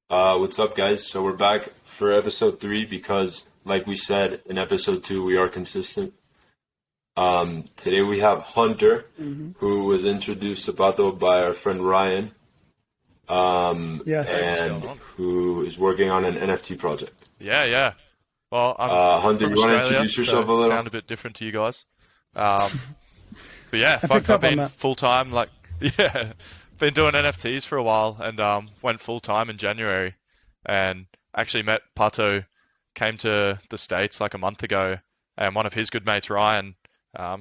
What's up, guys? So we're back for episode 3 because, like we said in episode 2, we are consistent. Today we have Hunter, who was introduced to Pato by our friend Ryan, Yes. and who is working on an NFT project. Yeah. Well, I'm Hunter, from you want to Australia, introduce yourself so a little? sound a bit different to you guys. But yeah, I fuck, picked I've up on been that. full time, been doing NFTs for a while, and went full time in January, and actually met Pato, came to the States like a month ago, and one of his good mates, Ryan,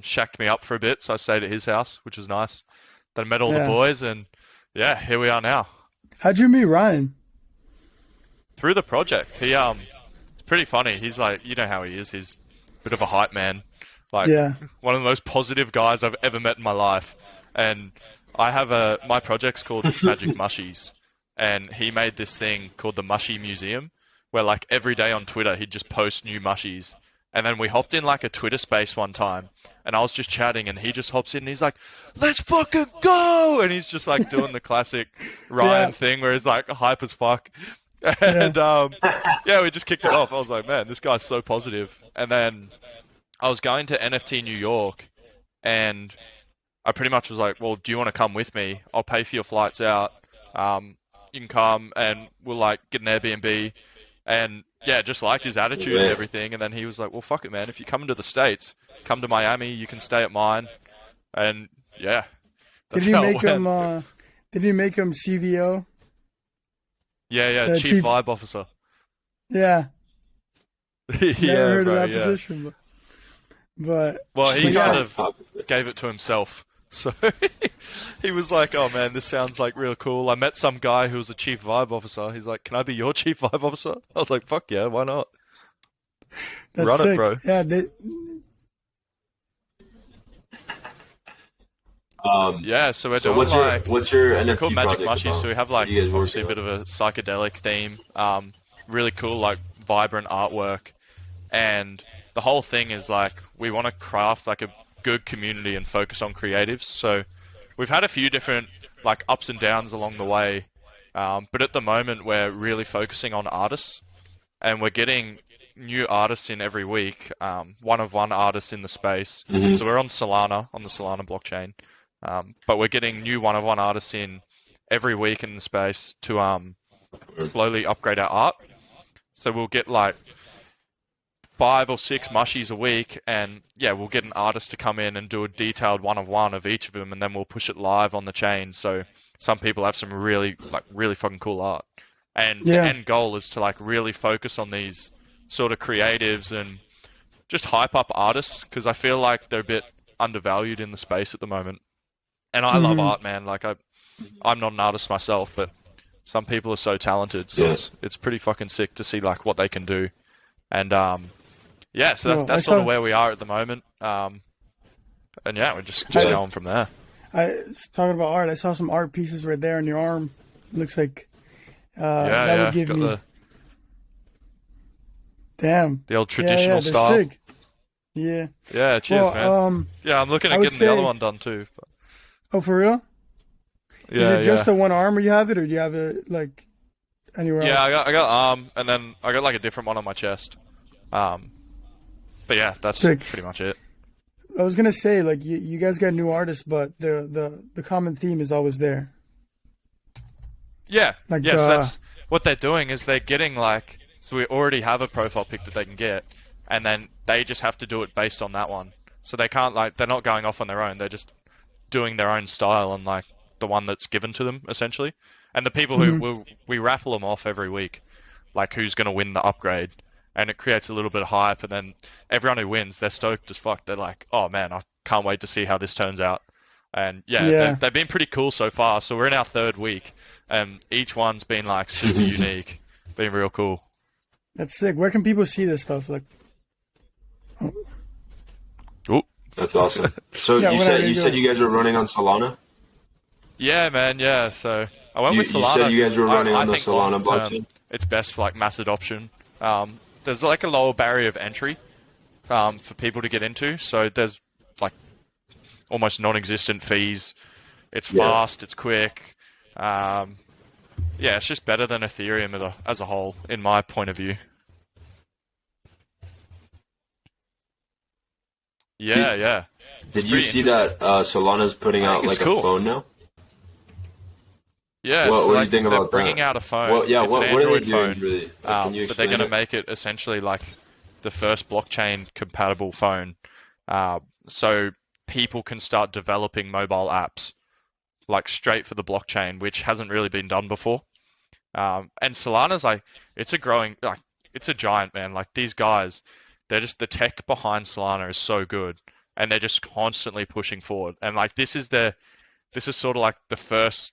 shacked me up for a bit, so I stayed at his house, which was nice. Then I met all the Yeah. boys, and yeah, here we are now. How'd you meet Ryan? Through the project. It's pretty funny. He's like, you know how he is. He's a bit of a hype man. Like, Yeah. one of the most positive guys I've ever met in my life. And I have my project's called Magic Mushies. And he made this thing called the Mushie Museum, where like every day on Twitter, he'd just post new mushies. And then we hopped in like a Twitter space one time, and I was just chatting, and he just hops in, and he's like, "Let's fucking go!" And he's just like doing the classic Ryan Yeah. thing, where he's like hype as fuck. And yeah, we just kicked it off. I was like, man, this guy's so positive. And then I was going to NFT New York, and I pretty much was like, well, do you want to come with me? I'll pay for your flights out. You can come, and we'll like get an Airbnb. And yeah, just liked his attitude and everything. And then he was like, well, fuck it, man. If you come into the States, come to Miami, you can stay at mine. And yeah, Did that's you how it make went. him? Did you make him CVO? Yeah, Chief Chief- Vibe Officer. Yeah. Never Yeah, heard bro, of that yeah. position, but Well, he Yeah. kind of gave it to himself. So he was like, oh man, this sounds like real cool. I met some guy who was a chief vibe officer. He's like, can I be your chief vibe officer? I was like, fuck yeah, why not? that's Run it, sick. bro. Yeah. Yeah, so we're So doing like, what's your they're NFT called Magic project Mushies, about? so we have What like are you guys obviously a working bit of a psychedelic theme, really cool, like vibrant artwork. And the whole thing is like, we want to craft like a good community and focus on creatives. So we've had a few different like ups and downs along the way, but at the moment we're really focusing on artists, and we're getting new artists in every week. One of one artists in the space. Mhm. So we're on Solana, on the Solana blockchain, but we're getting new one of one artists in every week in the space to slowly upgrade our art. So we'll get like 5 or 6 mushies a week, and yeah, we'll get an artist to come in and do a detailed one of one of each of them, and then we'll push it live on the chain. So some people have some really fucking cool art, and Yeah. the end goal is to like really focus on these sort of creatives and just hype up artists, because I feel like they're a bit undervalued in the space at the moment. And I love art, man. Like I'm not an artist myself, but some people are so talented, so Yeah. it's pretty fucking sick to see like what they can do. And yeah, so Well, that's I sort of saw- where we are at the moment. And yeah, we're just I- going from there. Talking about art, I saw some art pieces right there on your arm. Looks like Yeah, that yeah, would give got me. Damn. the old Yeah, traditional they're style. sick. Yeah. Yeah, cheers, Well, man. Yeah, I'm looking I at would getting the other say- one done too. But Oh, for real? yeah, Is it just yeah. the one arm where you have it, or do you have it like anywhere Yeah, else? I got arm, and then I got like a different one on my chest. But yeah, that's Sick. pretty much it. I was gonna say, like, you guys got new artists, but the common theme is always there. Yeah, Like, yes, that's what they're doing is they're getting like, so we already have a profile pic that they can get, and then they just have to do it based on that one. So they can't like, they're not going off on their own. They're just doing their own style on like the one that's given to them essentially. And the people who we raffle them off every week, like who's going to win the upgrade, and it creates a little bit of hype. And then everyone who wins, they're stoked as fuck. They're like, oh man, I can't wait to see how this turns out. And yeah, Yeah. they've been pretty cool so far. So we're in our 3rd week, and each one's been like super unique, been real cool. That's sick. Where can people see this stuff? Like, Ooh. That's awesome. So Yeah, you what said are you you said doing? you guys were running on Solana? Yeah, man, yeah. So I went You with you Solana. said you guys were running I on the think Solana long-term, blockchain? It's best for like mass adoption. There's like a lower barrier of entry for people to get into. So there's like almost non-existent fees. It's Yeah. fast, it's quick. yeah, it's just better than Ethereum as a whole, in my point of view. Yeah, Did, yeah. did It's you pretty see interesting. that Solana's putting I think out it's like a cool. phone now? Yeah, What so What do you like think they're about bringing that? out a Well, phone. yeah. It's an What are they Android doing phone, really? Can you but they're explain going to it? make it essentially like the first blockchain compatible phone. So people can start developing mobile apps like straight for the blockchain, which hasn't really been done before. And Solana's like, it's a growing, like, it's a giant, man. Like these guys, they're just the tech behind Solana is so good, and they're just constantly pushing forward. And like this is sort of like the first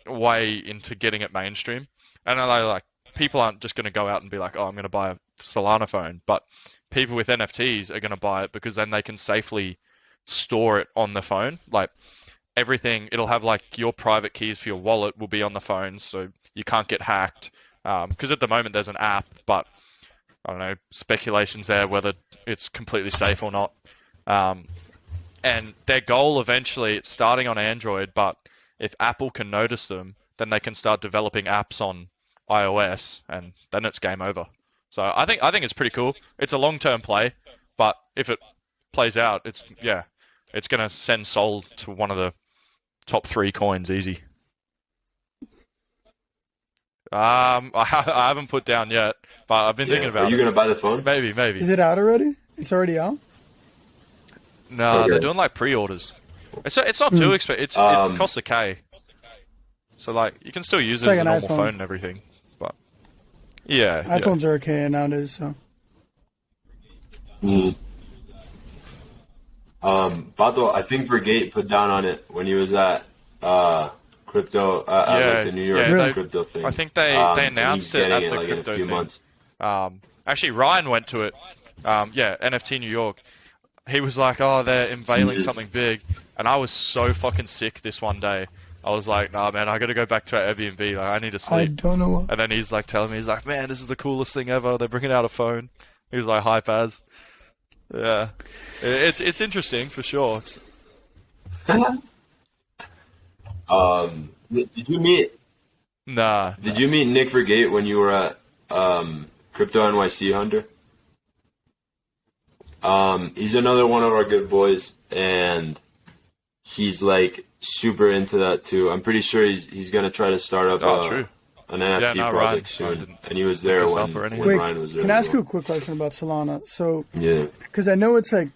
way into getting it mainstream. And I like people aren't just going to go out and be like, oh, I'm going to buy a Solana phone, but people with NFTs are going to buy it because then they can safely store it on the phone. Like everything, it'll have like your private keys for your wallet will be on the phone, so you can't get hacked. Because at the moment there's an app, but I don't know, speculations there whether it's completely safe or not. Um, and their goal eventually, it's starting on Android, but if Apple can notice them, then they can start developing apps on iOS, and then it's game over. So I think it's pretty cool. It's a long-term play, but if it plays out, it's gonna send Sol to one of the top three coins easy. I haven't put down yet, but I've been thinking Yeah. Are about you it. gonna buy the phone? Maybe. Is it out already? It's already out. No, they're Okay. doing like pre-orders. It's not too Hmm. expensive. It Um. costs a K. So like you can still use It's it like as a an normal iPhone. phone and everything. But yeah. iPhones are okay nowadays, so. mm, Bato, I think Vergate put down on it when he was at crypto at like Yeah, the New yeah. York Really? crypto I thing. think they And he's announced it getting at it the like in a crypto few thing. months. Actually Ryan went to it. Yeah, NFT New York. He was like, "Oh, they're unveiling Mhm. something big," and I was so fucking sick this one day. I was like, "Nah, man, I got to go back to our Airbnb. Like, I need to I sleep." don't know what. And then he's like telling me, he's like, "Man, this is the coolest thing ever. They're bringing out a phone." He was like, "Hype as." Yeah, it's interesting for sure. Did you meet Nah, Did you meet Nick Vergate when you were at Crypto NYC, Hunter? He's another one of our good boys, and he's like super into that too. I'm pretty sure he's gonna try to start up oh, true. an Yeah, NFT no, project Ryan soon, didn't and he was look there us up or when anything. Wait, Ryan was there can I as ask you well. a quick question about Solana? So, Yeah. because I know it's like,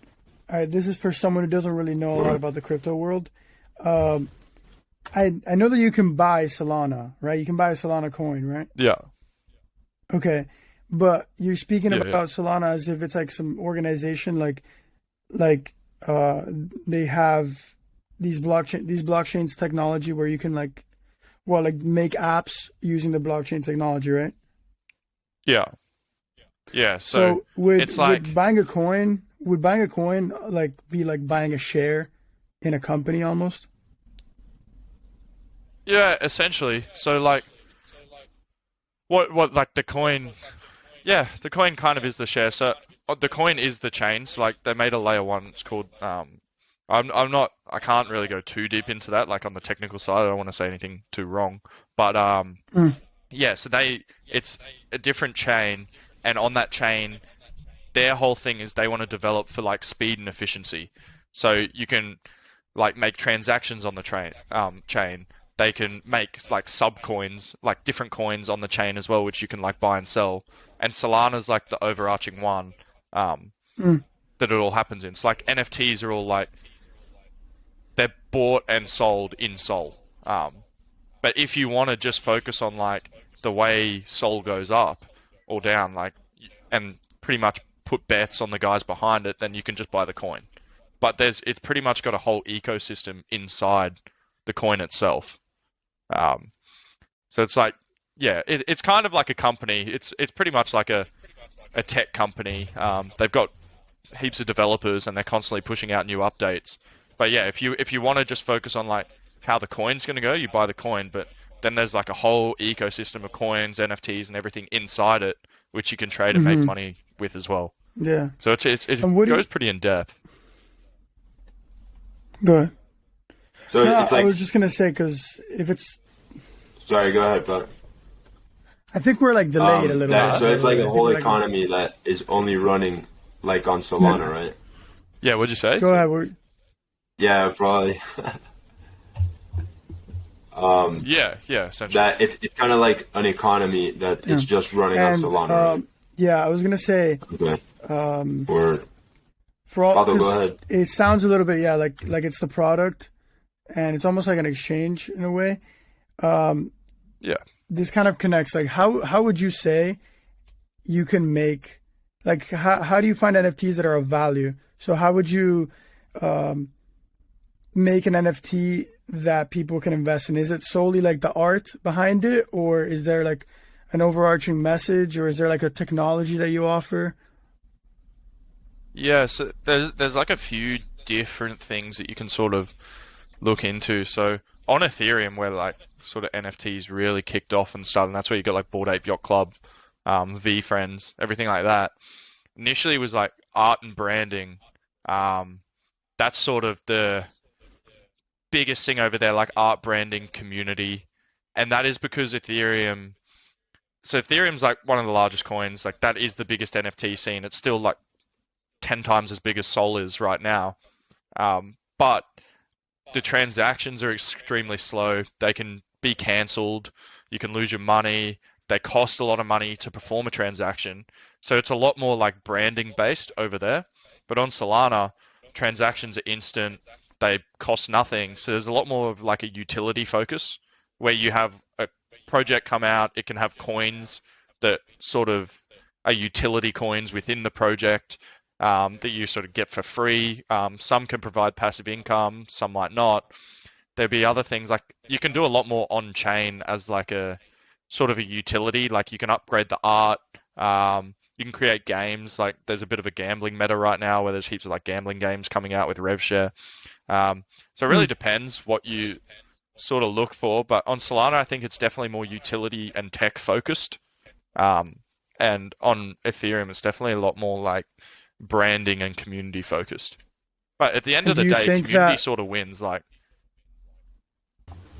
this is for someone who doesn't really know a lot about the crypto world. I know that you can buy Solana, right? You can buy a Solana coin, right? Yeah, Okay, but you're speaking yeah. about Solana as if it's like some organization, like they have these blockchains technology where you can like make apps using the blockchain technology, right? Yeah. Yeah, so So would it's like, buying a coin like be like buying a share in a company almost? yeah, essentially. So like, what like the coin? Yeah, the coin kind of is the share. So the coin is the chain. So like, they made a layer one. It's called I'm not. I can't really go too deep into that. Like on the technical side, I don't want to say anything too wrong. But Mm. yeah. So it's a different chain, and on that chain, their whole thing is they want to develop for like speed and efficiency. So you can like make transactions on the chain. They can make like sub coins, like different coins on the chain as well, which you can like buy and sell. And Solana's like the overarching one um, Mm. that it all happens in. So like NFTs are all like they're bought and sold in Sol. But if you want to just focus on like the way Sol goes up or down, like and pretty much put bets on the guys behind it, then you can just buy the coin. But it's pretty much got a whole ecosystem inside the coin itself. Um, so it's like, yeah, it's kind of like a company. It's pretty much like a tech company. They've got heaps of developers and they're constantly pushing out new updates. But yeah, if you want to just focus on like how the coin's going to go, you buy the coin. But then there's like a whole ecosystem of coins, NFTs, and everything inside it, which you can trade and make Hmm. money with as well. Yeah. So it And what do you goes pretty in depth. go ahead? So No, it's I like, was just gonna say because if it's sorry, go ahead, Pat. I think we're like delayed a little bit. So it's like a I think whole we're like economy that is only running like on Solana, right? Yeah, what'd you say? go ahead. We're, Yeah, probably. Yeah, essentially. That it's kind of like an economy that is just running on and Solana, right? yeah, I was gonna say Okay. Or for all Pablo, go because ahead. it sounds a little bit like it's the product, and it's almost like an exchange in a way. Yeah. This kind of connects. Like how would you say you can make like how do you find NFTs that are of value? So how would you make an NFT that people can invest in? Is it solely like the art behind it, or is there like an overarching message, or is there like a technology that you offer? Yeah, so there's like a few different things that you can sort of look into. So on Ethereum, where like sort of NFTs really kicked off and started, and that's where you got like Bored Ape Yacht Club, V Friends, everything like that. Initially was like art and branding. That's sort of the biggest thing over there, like art branding community. And that is because Ethereum, so Ethereum's like one of the largest coins, like that is the biggest NFT scene. It's still like 10 times as big as Sol is right now. But the transactions are extremely slow. They can be cancelled. You can lose your money. They cost a lot of money to perform a transaction. So it's a lot more like branding based over there. But on Solana, transactions are instant. They cost nothing. So there's a lot more of like a utility focus where you have a project come out. It can have coins that sort of are utility coins within the project that you sort of get for free. Some can provide passive income, some might not. There'd be other things like you can do a lot more on chain as like a sort of a utility. Like you can upgrade the art. You can create games. Like there's a bit of a gambling meta right now where there's heaps of like gambling games coming out with RevShare. So it really depends what you sort of look for. But on Solana, I think it's definitely more utility and tech focused. And on Ethereum, it's definitely a lot more like branding and community focused. But at the end And of do the you day, think community that sort of wins. Like,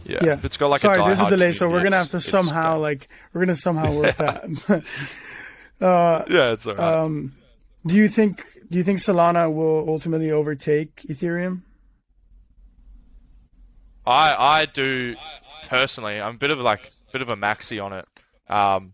yeah, yeah? if it's got like a Sorry, there's a die-hard delay, so we're community, gonna have to it's somehow game. like we're gonna somehow work that. Yeah, it's alright. Do you think Solana will ultimately overtake Ethereum? I do personally. I'm a bit of a maxi on it. Um,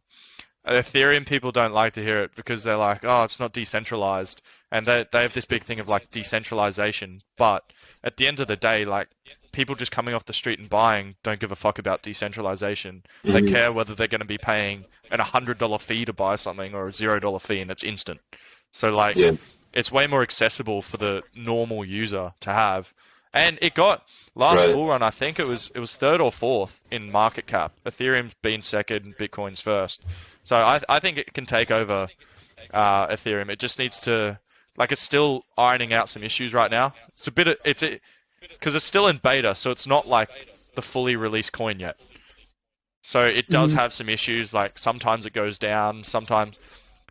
Ethereum people don't like to hear it because they're like, oh, it's not decentralized, and they have this big thing of like decentralization. But at the end of the day, like people just coming off the street and buying don't give a fuck about decentralization. They Hmm. care whether they're going to be paying an $100 fee to buy something or a $0 fee, and it's instant. So like, Yeah, it's way more accessible for the normal user to have. And it got last right. bull run, I think it was third or fourth in market cap. Ethereum's been second, Bitcoin's first. So I think it can take over Ethereum. It just needs to like it's still ironing out some issues right now. It's a bit of, it's because it's still in beta, so it's not like the fully released coin yet. So it does Hmm. have some issues. Like sometimes it goes down, sometimes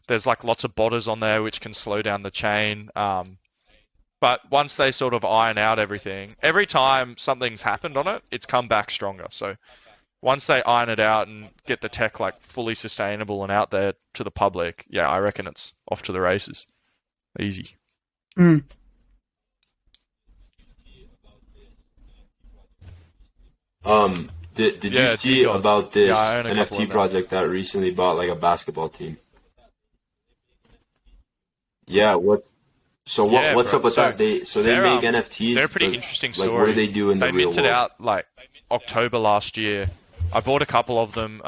there's like lots of botters on there which can slow down the chain. But once they sort of iron out everything, every time something's happened on it, it's come back stronger. So once they iron it out and get the tech like fully sustainable and out there to the public, yeah, I reckon it's off to the races. Easy. Hmm. Did you Yeah, see T-Gods. about Yeah, this I own a couple NFT of them. project that recently bought like a basketball team? Yeah, Yeah, what's bro. up with So that? They they're make um NFTs, they're a pretty but interesting like what do story. they do in the They real minted world? out like October last year. I bought a couple of them.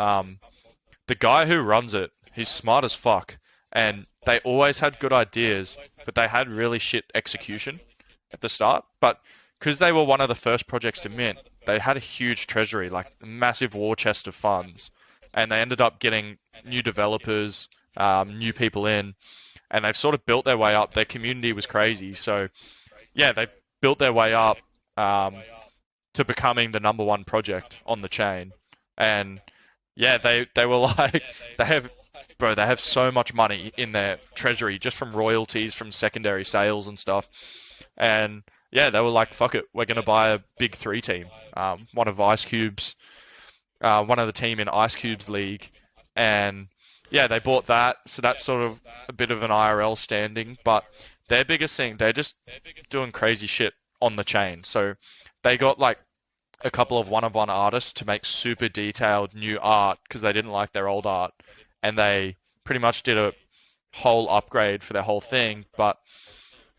The guy who runs it, he's smart as fuck, and they always had good ideas, but they had really shit execution at the start. But because they were one of the first projects to mint, they had a huge treasury, like a massive war chest of funds, and they ended up getting new developers, new people in, and they've sort of built their way up. Their community was crazy, so yeah, they built their way up um, to becoming the number one project on the chain, and yeah, they were like they have bro, they have so much money in their treasury just from royalties from secondary sales and stuff. And yeah, they were like, fuck it, we're gonna buy a big three team. One of the team in Ice Cube's league, and yeah, they bought that, so that's sort of a bit of an IRL standing. But their biggest thing, they're just doing crazy shit on the chain. So they got like a couple of one-of-one artists to make super detailed new art because they didn't like their old art, and they pretty much did a whole upgrade for their whole thing. But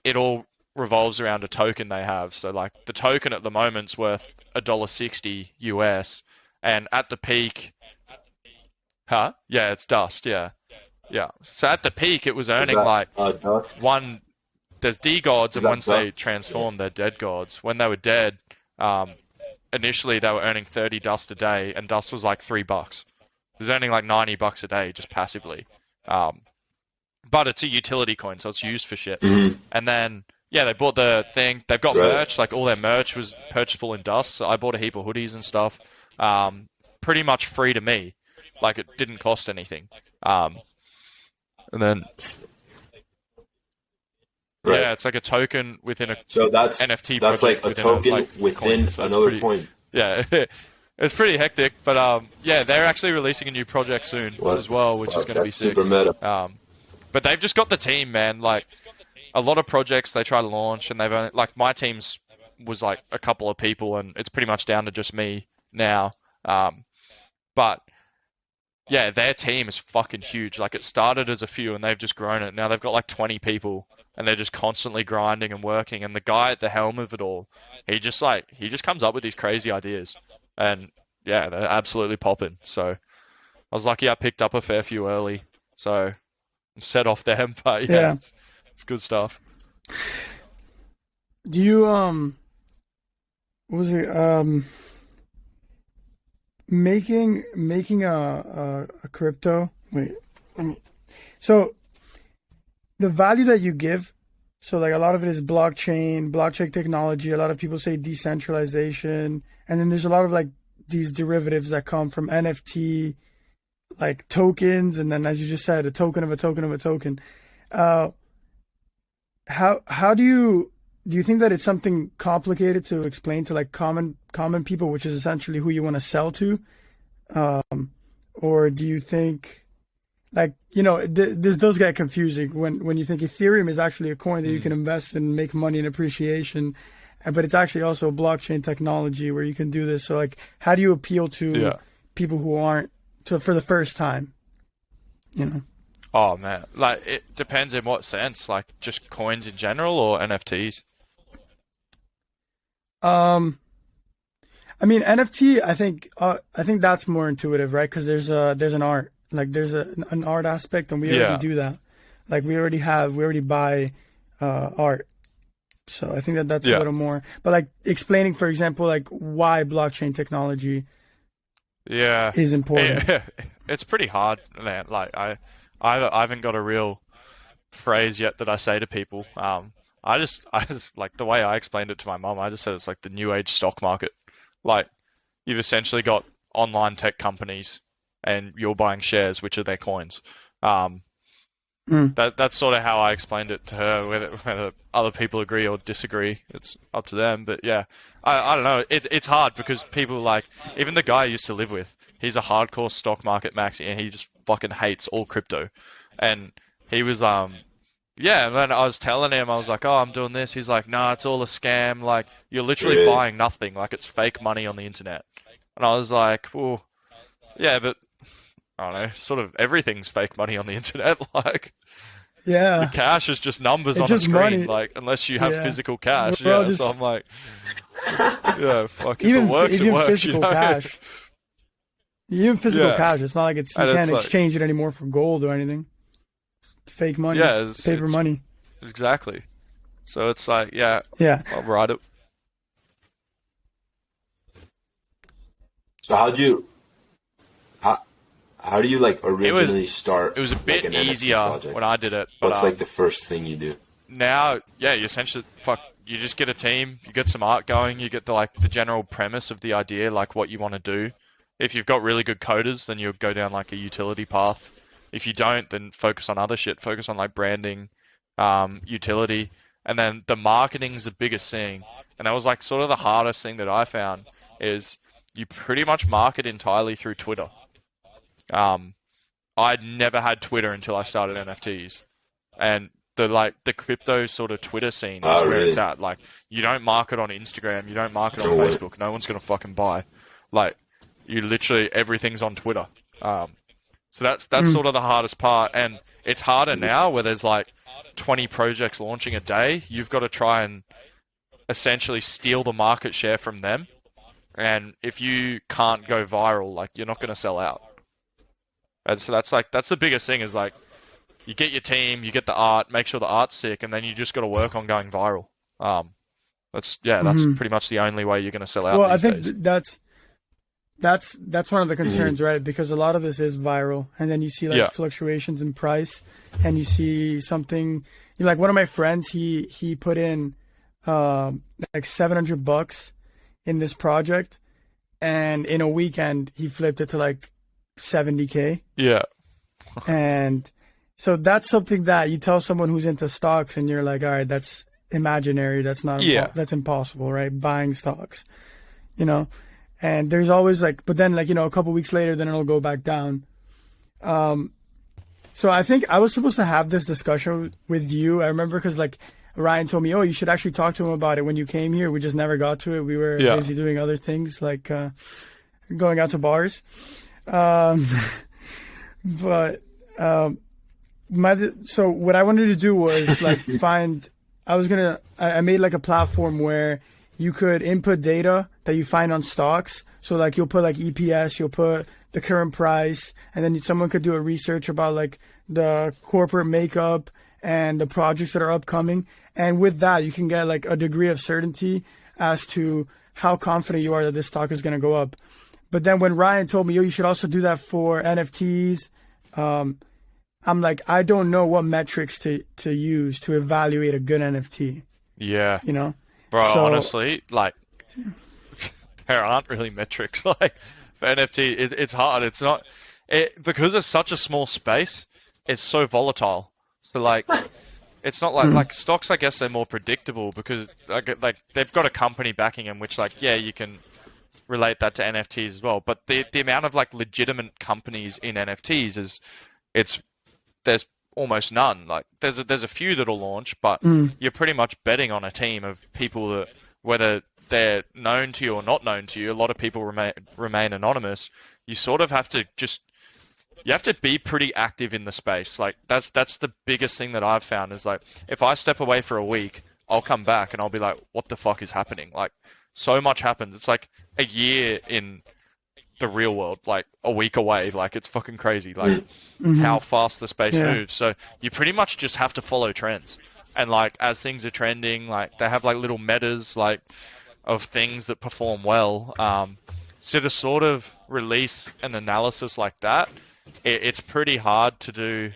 it all revolves around a token they have. So like the token at the moment's worth $1.60 US, and at the peak, huh? Yeah, it's dust. Yeah, yeah. So at the peak, it was Is earning that like dust? one. There's D gods, Is and that once dust? they transform, they're dead gods. When they were dead, um, initially they were earning 30 dust a day, and dust was like $3. It was earning like $90 a day just passively. Um, but it's a utility coin, so it's used for shit. Hmm. And then yeah, they bought the thing. They've got Right. merch. Like all their merch was purchasable in dust. So I bought a heap of hoodies and stuff. Pretty much free to me. Like it didn't cost anything. And then Right. yeah, it's like a token within a So that's NFT like project a within token a within coin. So it's another pretty coin. yeah. It's pretty hectic, but yeah, they're actually releasing a new project soon What? as well, which is Fuck, going to be that's sick. super meta. But they've just got the team, man. Like a lot of projects they try to launch, and they've only, like my team's was like a couple of people, and it's pretty much down to just me now. But yeah, their team is fucking huge. Like it started as a few, and they've just grown it. Now they've got like 20 people, and they're just constantly grinding and working. And the guy at the helm of it all, he just comes up with these crazy ideas, and yeah, they're absolutely popping. So I was lucky I picked up a fair few early, so I'm set off them. But yeah, Yeah. it's good stuff. Do you what was it making a crypto? Wait, let me. So the value that you give, so like a lot of it is blockchain technology. A lot of people say decentralization, and then there's a lot of like these derivatives that come from NFT, like tokens, and then as you just said, a token of a token of a token. Uh, how do you think that it's something complicated to explain to like common people, which is essentially who you want to sell to, or do you think like this does get confusing when you think Ethereum is actually a coin that you can invest and make money and appreciation, but it's actually also a blockchain technology where you can do this. So like, how do you appeal to Yeah. people who aren't for the first time? You know. Oh man, like it depends in what sense. Like just coins in general or NFTs. Um, I mean NFT. I think that's more intuitive, right? Because there's an art, like there's an art aspect, and we already Yeah. do that. Like we already buy art. So I think that that's a Yeah. little more. But like explaining, for example, like why blockchain technology Yeah. is important. It's pretty hard, man. Like I haven't got a real phrase yet that I say to people. I just like the way I explained it to my mum. I just said it's like the new age stock market. Like you've essentially got online tech companies, and you're buying shares, which are their coins. Um, Mm. that's sort of how I explained it to her. Whether other people agree or disagree, it's up to them. But yeah, I don't know. It's hard because people like even the guy I used to live with. He's a hardcore stock market maxi, and he just fucking hates all crypto. And he was yeah, and then I was telling him, I was like, oh, I'm doing this. He's like, nah, it's all a scam. Like, you're literally Really? buying nothing. Like, it's fake money on the internet. And I was like, well, yeah, but I don't know, sort of everything's fake money on the internet. Like, your Yeah, cash is just numbers it's on a just screen. money. Like, unless you have Yeah, physical cash. we're all Yeah, so just I'm like, yeah, fuck, if it works, it even works, you physical know? cash. Even physical Yeah. cash. It's not like you And it's can't like, exchange it anymore for gold or anything. It's fake money. yeah, It's paper money. exactly. So it's like, yeah, Yeah. I'll write it. So how how do you like originally start It was a like bit an NFT easier project? when I did it, but What's like the first thing you do? now, yeah, you essentially you just get a team, you get some art going, you get the general premise of the idea, like what you want to do. If you've got really good coders, then you'll go down like a utility path. If you don't, then focus on other shit. Focus on like branding, utility, and then the marketing's the biggest thing. And that was like sort of the hardest thing that I found is you pretty much market entirely through Twitter. Um, I'd never had Twitter until I started NFTs, and the crypto sort of Twitter scene is where really? it's at. Like, you don't market on Instagram, you don't market on No way. Facebook. No one's gonna fucking buy. Like, you literally everything's on Twitter. So that's sort of the hardest part, and it's harder now where there's like 20 projects launching a day. You've got to try and essentially steal the market share from them, and if you can't go viral, like, you're not going to sell out. And so that's the biggest thing is like, you get your team, you get the art, make sure the art's sick, and then you just got to work on going viral. That's pretty much the only way you're going to sell out. Well, these I think days. that's one of the concerns, right? Because a lot of this is viral, and then you see like fluctuations in price, and you see something like one of my friends, he put in like $700 in this project, and in a weekend he flipped it to like 70K. Yeah. And so that's something that you tell someone who's into stocks, and you're like, all right, that's imaginary. That's not. That's impossible, right? Buying stocks, you know. And there's always like, but then like, you know, a couple weeks later, then it'll go back down. So I think I was supposed to have this discussion with you. I remember because like Ryan told me, oh, you should actually talk to him about it when you came here. We just never got to it. We were busy doing other things like going out to bars. So what I wanted to do was like I made like a platform where you could input data that you find on stocks. So like you'll put like EPS, you'll put the current price, and then someone could do a research about like the corporate makeup and the projects that are upcoming. And with that, you can get like a degree of certainty as to how confident you are that this stock is going to go up. But then when Ryan told me, you should also do that for NFTs, I'm like, I don't know what metrics to use to evaluate a good NFT. Yeah. You know? Bro, honestly, like, there aren't really metrics. Like, for NFT, it's hard. It's not... because it's such a small space, it's so volatile. So, like, it's not like stocks, I guess they're more predictable because, like they've got a company backing them, which, like, yeah, you can relate that to NFTs as well. But the amount of, like, legitimate companies in NFTs there's almost none. Like, there's a few that'll launch, but you're pretty much betting on a team of people that, whether they're known to you or not known to you, a lot of people remain anonymous. You sort of have to you have to be pretty active in the space. Like, that's the biggest thing that I've found is, like, if I step away for a week, I'll come back and I'll be like, what the fuck is happening? Like, so much happens. It's like a year in the real world, like a week away. Like, it's fucking crazy, like how fast the space moves. So you pretty much just have to follow trends. And, like, as things are trending, like, they have like little metas, like, of things that perform well. So to sort of release an analysis like that, it's pretty hard to do.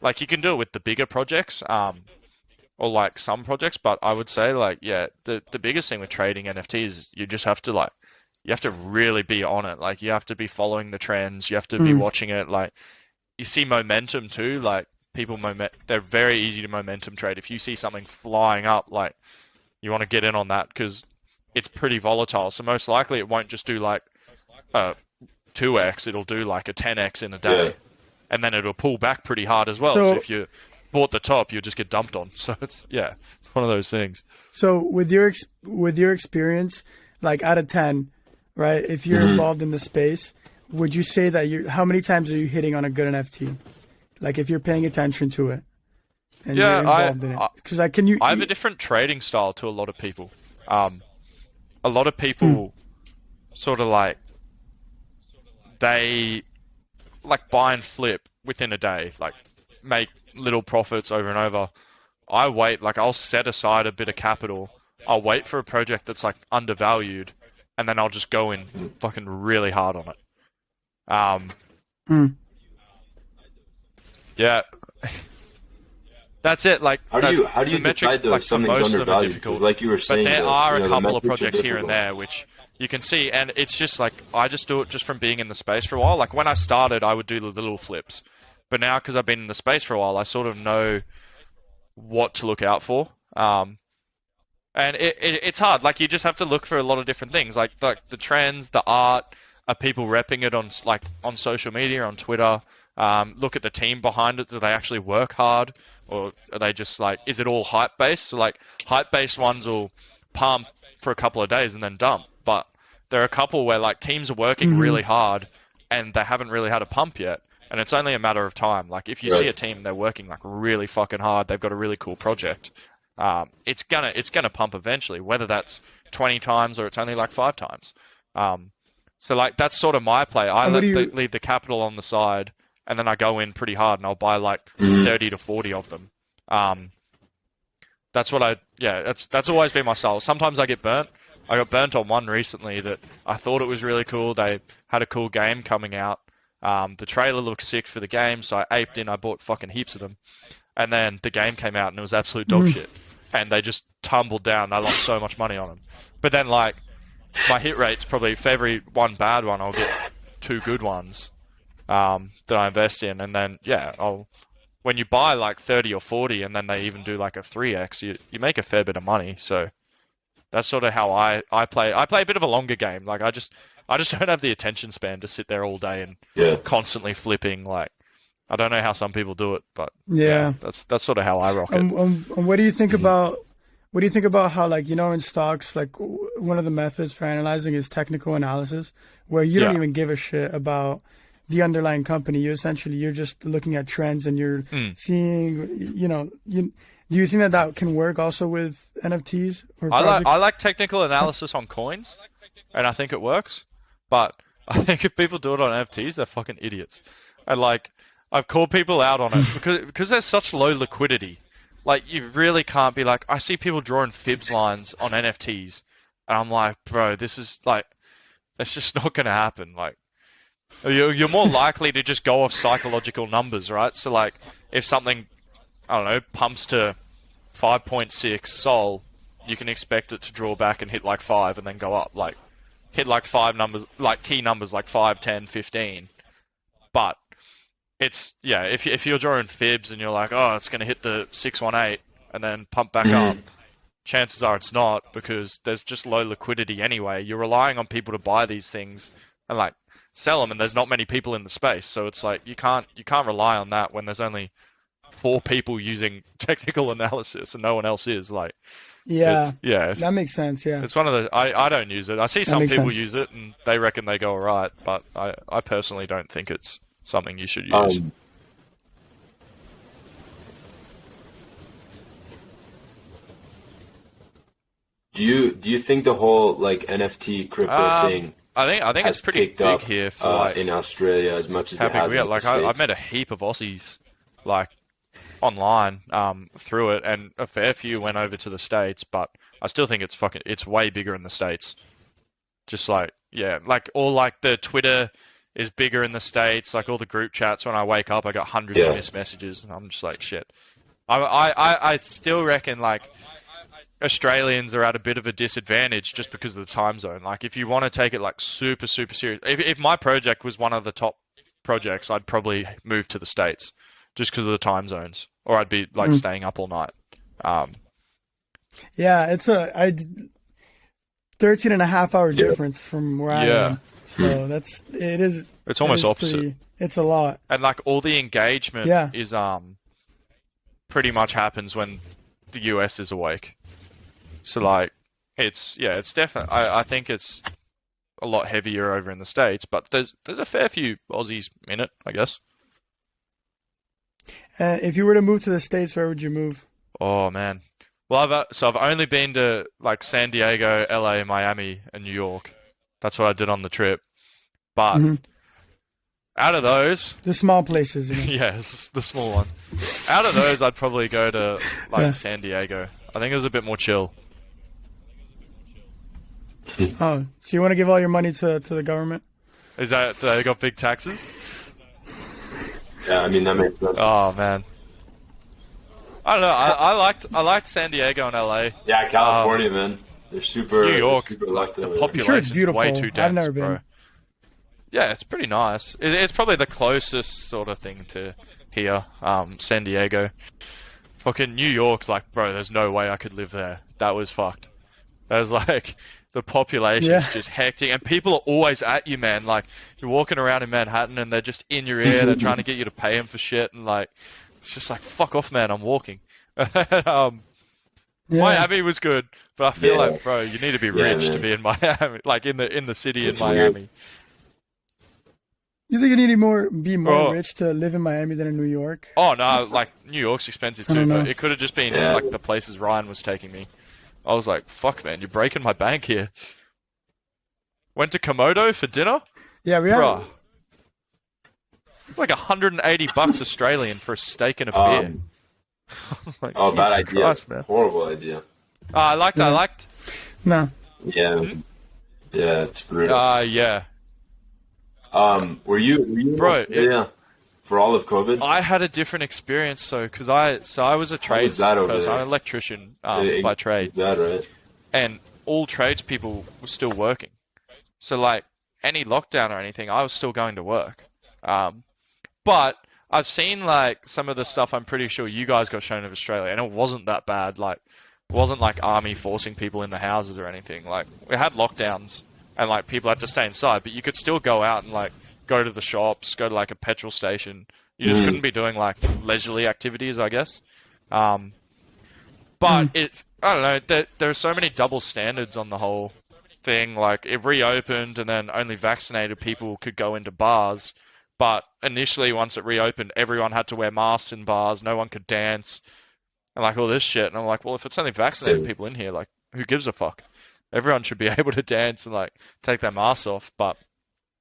Like, you can do it with the bigger projects, or like some projects, but I would say, like, yeah, the biggest thing with trading NFTs is you just have to, like, you have to really be on it. Like, you have to be following the trends. You have to be watching it. Like, you see momentum too. Like, they're very easy to momentum trade. If you see something flying up, like, you want to get in on that because it's pretty volatile. So most likely it won't just do like 2x. It'll do like a 10x in a day, and then it'll pull back pretty hard as well. So if you bought the top, you'll just get dumped on. So it's one of those things. So with your experience, like, out of 10, right? If you're involved in the space, would you say that how many times are you hitting on a good NFT? Like, if you're paying attention to it and you're involved in it, because I have a different trading style to a lot of people. A lot of people sort of like, they like buy and flip within a day, like make little profits over and over. I wait, like, I'll set aside a bit of capital. I'll wait for a project that's like undervalued, and then I'll just go in fucking really hard on it. Yeah. That's it. Like, how do you decide though if something's undervalued? Because, like you were saying, but there are a couple of projects here and there which you can see, and it's just like, I just do it just from being in the space for a while. Like, when I started, I would do the little flips, but now because I've been in the space for a while, I sort of know what to look out for. And it's hard. Like, you just have to look for a lot of different things, like the trends, the art. Are people repping it on social media, on Twitter? Look at the team behind it. Do they actually work hard, or are they just like, is it all hype based? So like hype based ones will pump for a couple of days and then dump. But there are a couple where like teams are working really hard and they haven't really had a pump yet. And it's only a matter of time. Like if you see a team, they're working like really fucking hard. They've got a really cool project. It's gonna pump eventually, whether that's 20 times or it's only like 5 times. So like that's sort of my play. I leave the capital on the side, and then I go in pretty hard, and I'll buy like 30 to 40 of them. That's always been my style. Sometimes I get burnt. I got burnt on one recently that I thought it was really cool. They had a cool game coming out. The trailer looked sick for the game, so I aped in. I bought fucking heaps of them, and then the game came out and it was absolute dog shit. And they just tumbled down. I lost so much money on them. But then like my hit rate's probably for every one bad one, I'll get 2 good ones that I invest in, and then when you buy like 30 or 40, and then they even do like a 3x, you make a fair bit of money. So that's sort of how I play. I play a bit of a longer game. Like I just don't have the attention span to sit there all day and constantly flipping. Like I don't know how some people do it, but that's sort of how I rock it. What do you think about how, like, you know, in stocks, like one of the methods for analyzing is technical analysis, where you don't even give a shit about the underlying company. You're just looking at trends and you're seeing, do you think that can work also with NFTs or projects? I like technical analysis on coins, and I think it works. But I think if people do it on NFTs, they're fucking idiots. And like, I've called people out on it because there's such low liquidity. Like, you really can't be like, I see people drawing fibs lines on NFTs, and I'm like, bro, this is like, that's just not going to happen. Like, you're more likely to just go off psychological numbers, right? So like, if something, I don't know, pumps to 5.6 Sol, you can expect it to draw back and hit like 5 and then go up. Like, hit like 5 numbers, like key numbers like 5, 10, 15. But it's, if you're drawing fibs and you're like, oh, it's going to hit the 618 and then pump back up, chances are it's not, because there's just low liquidity anyway. You're relying on people to buy these things and like sell them, and there's not many people in the space. So it's like, you can't rely on that when there's only 4 people using technical analysis and no one else is. Like, that makes sense. Yeah, it's one of the, I don't use it. I see some people use it and they reckon they go alright, but I personally don't think it's something you should use. Do you think the whole like NFT crypto thing? I think it's pretty big up, here for like in Australia as much as it has in the States. I met a heap of Aussies like online through it, and a fair few went over to the States, but I still think it's way bigger in the States. Just like, like all like the Twitter is bigger in the States, like all the group chats, when I wake up I got hundreds of missed messages and I'm just like, shit. I still reckon like Australians are at a bit of a disadvantage just because of the time zone. Like if you want to take it like super, super serious, if my project was one of the top projects, I'd probably move to the States just because of the time zones, or I'd be like staying up all night. It's a 13.5-hour difference from where I am. So it's almost opposite. It's a lot. And like all the engagement is pretty much happens when the US is awake. So like it's definitely, I think it's a lot heavier over in the States, but there's a fair few Aussies in it, I guess. If you were to move to the States, where would you move? Oh man. Well, I've only been to like San Diego, LA, Miami, and New York. That's what I did on the trip. But out of those, the small places, yes, the small one. Out of those, I'd probably go to like San Diego. I think it was a bit more chill. Oh, so you want to give all your money to the government? Is that they got big taxes? Yeah, I mean that makes sense. Oh man. I don't know. I liked San Diego and LA. Yeah, California, man. They're super. New York, super like the I'm population's sure it's way too dense, I've never been. bro. Yeah, it's pretty nice. It's probably the closest sort of thing to here, San Diego. Fucking New York's like, bro, there's no way I could live there. That was fucked. That was like, the population Yeah. is just hectic, and people are always at you, man. Like you're walking around in Manhattan, and they're just in your ear. They're trying to get you to pay them for shit, and like it's just like fuck off, man. I'm walking. Yeah. Miami was good, but I feel Yeah. like, bro, you need to be Yeah, rich to man. be in Miami, like in the city It's in weird. Miami. You think you need to be more Oh. rich to live in Miami than in New York? Oh no, like New York's expensive I too, don't know. but it could have just been Yeah. like the places Ryan was taking me. I was like, fuck, man, you're breaking my bank here. Went to Komodo for dinner, Yeah, we have. bruh. Like $180 Australian for a steak and a beer. I was like, Oh, bad Jesus idea. Christ, man. Horrible idea. I liked. No. Yeah. Yeah, it's brutal. Yeah. Were you in Bro, Australia for all of COVID? I had a different experience, because I was a was trades that over person. there? I'm an electrician Yeah, by trade, That right? and all tradespeople were still working. So like any lockdown or anything, I was still going to work. But I've seen like some of the stuff. I'm pretty sure you guys got shown of Australia, and it wasn't that bad. Like, it wasn't like army forcing people in the houses or anything. Like, we had lockdowns, and like people had to stay inside, but you could still go out and like go to the shops, go to like a petrol station. You just couldn't be doing like leisurely activities, I guess. But it's, I don't know, there are so many double standards on the whole thing. Like, it reopened, and then only vaccinated people could go into bars. But initially, once it reopened, everyone had to wear masks in bars. No one could dance, and like all this shit. And I'm like, well, if it's only vaccinated people in here, like, who gives a fuck? Everyone should be able to dance and like take their masks off. But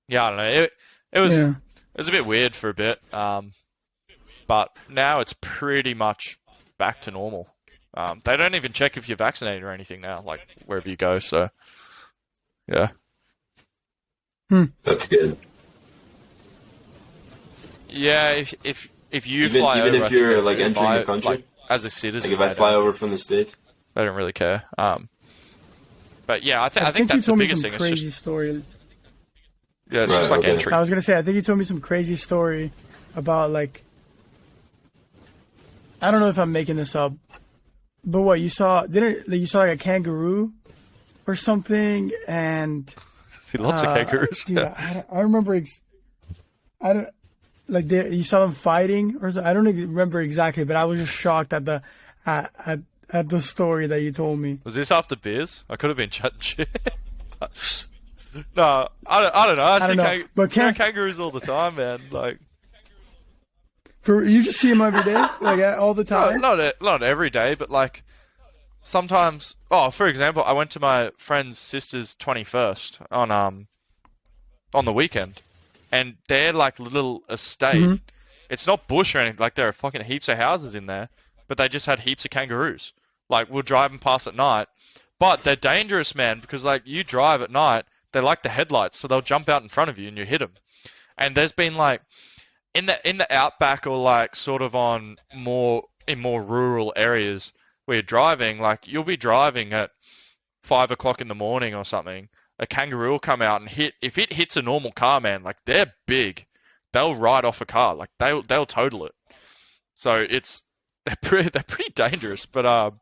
yeah, I don't know. It was Yeah. it was a bit weird for a bit. But now it's pretty much back to normal. They don't even check if you're vaccinated or anything now, like wherever you go. So yeah. That's good. Yeah, if you Even fly even over, I if think you're they like do. entering If the I- country, like, as a citizen, like if I fly don't, over from the States. they don't really care. But yeah, I I think you that's the told me biggest some thing. It's crazy just story. yeah, it's Right, just like okay. entry. I was gonna say, I think you told me some crazy story about like, I don't know if I'm making this up, but what you saw? You saw like a kangaroo or something? And See lots of kangaroos. dude, I remember. I don't like you saw them fighting or something. I don't even remember exactly, but I was just shocked at the at the story that you told me. Was this after beers? I could have been chatting shit. No, I don't know. I don't see know, but kangaroos all the time, man. Like, You just see them every day, like all the time. not every day, but like sometimes. Oh, for example, I went to my friend's sister's 21st on the weekend, and they're like little estate. It's not bush or anything. Like, there are fucking heaps of houses in there, but they just had heaps of kangaroos. Like, we'll drive them past at night, but they're dangerous, man, because like you drive at night, they like the headlights, so they'll jump out in front of you and you hit them. And there's been like in the outback, or like sort of in more rural areas where you're driving, like you'll be driving at 5 o'clock in the morning or something. A kangaroo will come out and hit. If it hits a normal car, man, like they're big, they'll ride off a car, like they'll total it. So they're pretty dangerous. But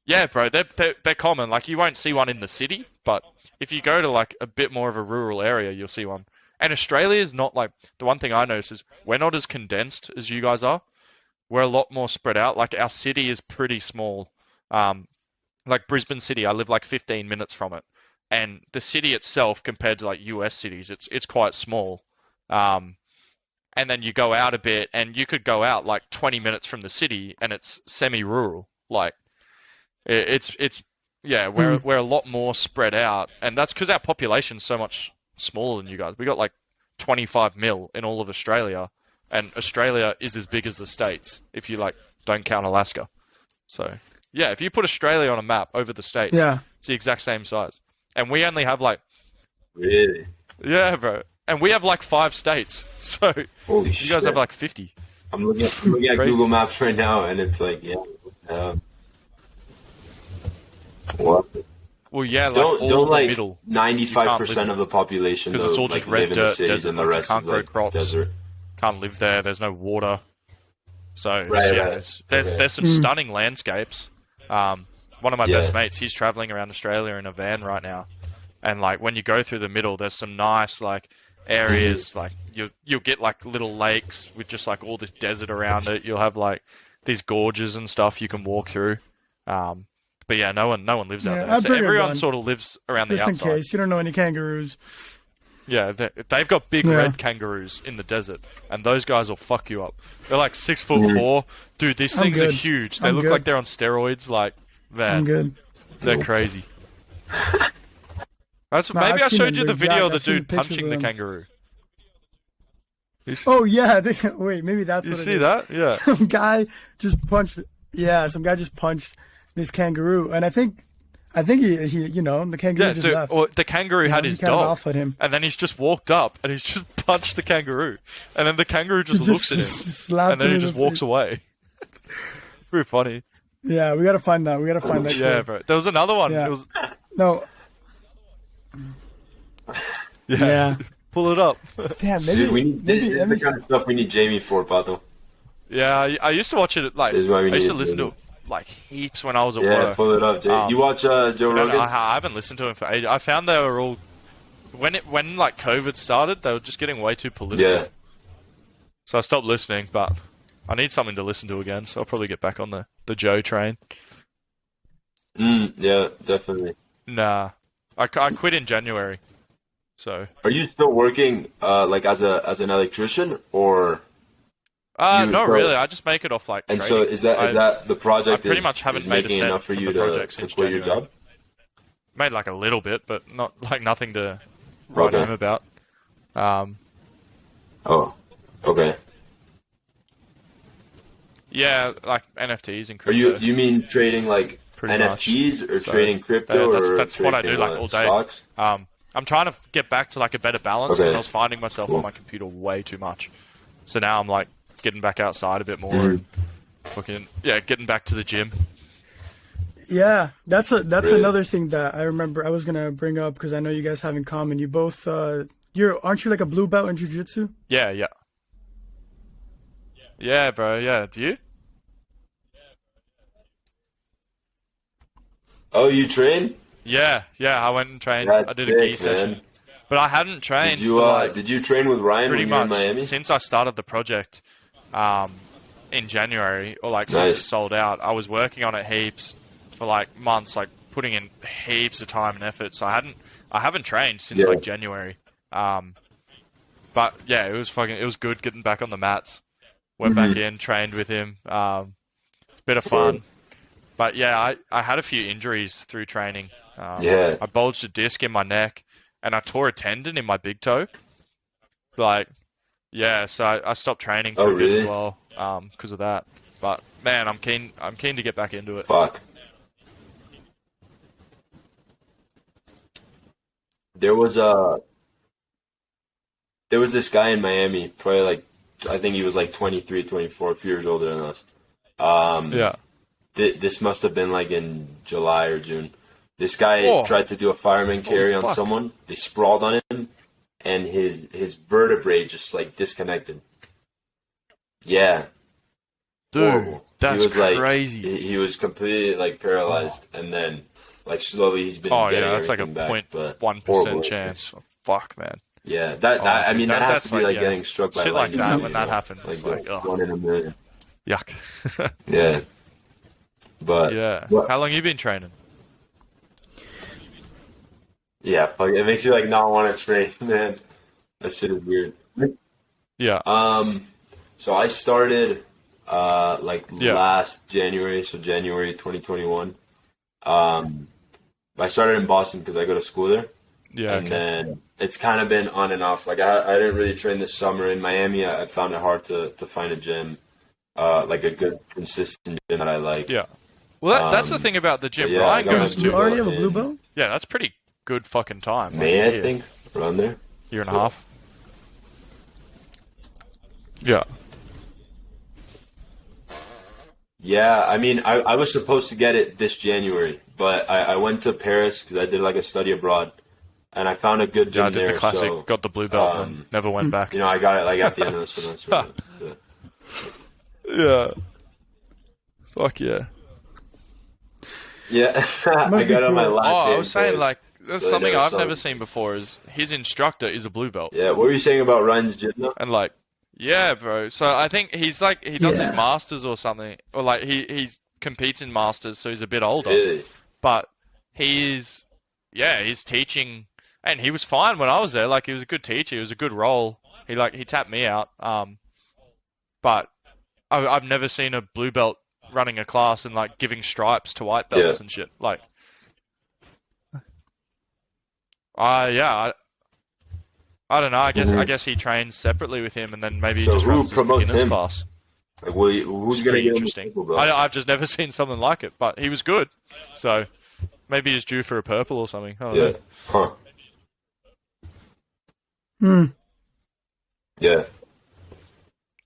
yeah, bro, they're common. Like, you won't see one in the city, but if you go to like a bit more of a rural area, you'll see one. And Australia is not like, the one thing I notice is we're not as condensed as you guys are. We're a lot more spread out. Like, our city is pretty small. Like Brisbane City, I live like 15 minutes from it. And the city itself, compared to like US cities, it's quite small. And then you go out a bit, and you could go out like 20 minutes from the city, and it's semi-rural. Like, yeah, we're a lot more spread out, and that's because our population's so much smaller than you guys. We got like 25 mil in all of Australia, and Australia is as big as the States if you like don't count Alaska. So yeah, if you put Australia on a map over the States, Yeah. it's the exact same size, and we only have like, Really? yeah, bro, and we have like 5 states, so Holy you shit! guys have like 50. I'm looking at Crazy. Google Maps right now, and it's like, yeah. What? Well, yeah, like Don't all don't the like middle, 95% of the population because though, it's all like just live red in the dirt, cities, desert. and the Like, you rest can't is grow like crops. desert. Can't live there. There's no water. So Right, yeah, right. there's Okay. some stunning landscapes. one of my Yeah. best mates, he's traveling around Australia in a van right now, and like when you go through the middle, there's some nice like areas, like you'll get like little lakes with just like all this desert around it. You'll have like these gorges and stuff you can walk through. But yeah, no one lives out Yeah, there. I'd So bring a everyone gun, sort of lives around the just in outside. case you don't know any kangaroos. Yeah, they've got big Yeah. red kangaroos in the desert, and those guys will fuck you up. They're like 6'4". Dude, these I'm things are good. huge. They I'm look good. like they're on steroids. Like, I'm man, good. they're crazy. That's, No, maybe I've I seen showed them. you the They're video jacked. of the I've seen the dude pictures punching of the them. kangaroo. Oh yeah, wait, maybe that's You what it see is. that? Yeah. Some guy just punched. Yeah, some guy just punched this kangaroo, and I think he the kangaroo Yeah, just dude. left. Or the kangaroo You know, had he his kind of dog, off at him. and then he's just walked up and he's just punched the kangaroo, and then the kangaroo just looks at him, slapped and then him he in just the walks face. away. Pretty funny. Yeah, we gotta find that. We gotta find that. Yeah, clip. bro. There was another one. Yeah. It was No. Yeah. Pull it up. Damn. Maybe. Dude, we need this maybe. is Let me the kind of stuff we need Jamie for, Pato. Yeah, I used to watch it like This is why we I used to need listen to Jamie. it like heaps when I was at Yeah, work. pull it up, Jay. You watch Joe I don't know, Rogan? I haven't listened to him for ages. I found they were all when like COVID started, they were just getting way too political. Yeah. So I stopped listening, but I need something to listen to again, so I'll probably get back on the Joe train. Yeah, definitely. Nah, I quit in January, so. Are you still working like as an electrician or? You- Not so- really. I just make it off like And trading. so is that the project? I pretty is- much haven't is made a making cent enough for from you the to project since quit your January. job? Made like a little bit, but not like nothing to write Okay. home about. Oh, okay. Yeah, like NFTs and Are crypto. you mean trading like Pretty NFTs or So, trading crypto that's or what I do trading, like all day. stocks? I'm trying to get back to like a better balance, Okay. but I was finding myself Cool. on my computer way too much. So now I'm like getting back outside a bit more Mm. and fucking getting back to the gym. Yeah, that's Really? another thing that I remember I was gonna bring up because I know you guys have in common. You both aren't you like a blue belt in jiu-jitsu? Yeah, yeah. Yeah, bro. Yeah, do you? Oh, you train? Yeah. I went and trained. That's I did a gi sick, session, man. but I hadn't trained Did you for like did you train with Ryan pretty when you were in much Miami? since I started the project in January, or like since Nice. it sold out. I was working on it heaps for like months, like putting in heaps of time and effort. So I haven't trained since Yeah. like January. But yeah, it was good getting back on the mats. Went Mm-hmm. back in, trained with him. It's a bit of fun. But yeah, I had a few injuries through training. Yeah. I bulged a disc in my neck, and I tore a tendon in my big toe. Like, yeah, so I stopped training for Oh, a bit as really? well because of that. But man, I'm keen to get back into it. Fuck. There was this guy in Miami, probably like I think he was like 23, 24, a few years older than us. Yeah. This must have been like in July or June. This guy Oh. tried to do a fireman carry on fuck. someone. They sprawled on him, and his vertebrae just like disconnected. Yeah, Dude, horrible. that's he was, like, crazy. He was completely like paralyzed, and then like slowly he's been Oh getting yeah, that's like a everything back, but 0.1% horrible. chance. Fuck, man. Yeah, that Oh, I dude, mean that has that's to be like yeah. getting struck by Shit like lightning. that too, when you that know? happens. Like It's like, the ugh, one in a million. yuck. Yeah, but Yeah. What- How long you been training? yeah, fuck, it makes you like not want to train, man. That shit is weird. Yeah. So I started Yeah. last January, so January 2021. I started in Boston because I go to school there, Yeah. and Okay. then it's kind of been on and off. Like I didn't really train this summer in Miami. I found it hard to find a gym, like a good consistent gym that I like. Yeah. Well, that's the Um, thing about the gym but yeah, I Ryan got my goes blue You to. already have a in blue belt? Yeah, that's pretty good fucking time. like, May, a I year. think, around there. Year and a half. Yeah. Yeah, I mean, I was supposed to get it this January, but I went to Paris because I did like a study abroad, and I found a good gym Yeah, I did there. the classic, So, got the blue belt, and never went back. you know, I got it like at the end of the semester. Yeah. Yeah. Fuck yeah. Yeah, I Must be got on my cool. last Oh, I day was saying first. like there's So I something never I've saw never it. seen before is his instructor is a blue belt. Yeah, what were you saying about Ryan's gym though? And like, yeah, bro. So I think he's like he does his Yeah. masters or something, or like he competes in masters, so he's a bit older. Really? But he's yeah, he's teaching, and he was fine when I was there. Like he was a good teacher, he was a good role. He tapped me out. But I've never seen a blue belt running a class and like giving stripes to white Yeah. belts and shit. Like, yeah, I don't know. I guess he trains separately with him, and then maybe he So just who runs his promotes beginners him? class. Like, who's It's gonna pretty get him the interesting. purple belt? I've just never seen something like it, but he was good. So maybe he's due for a purple or something. I don't Yeah. know. Huh. Hmm. Yeah.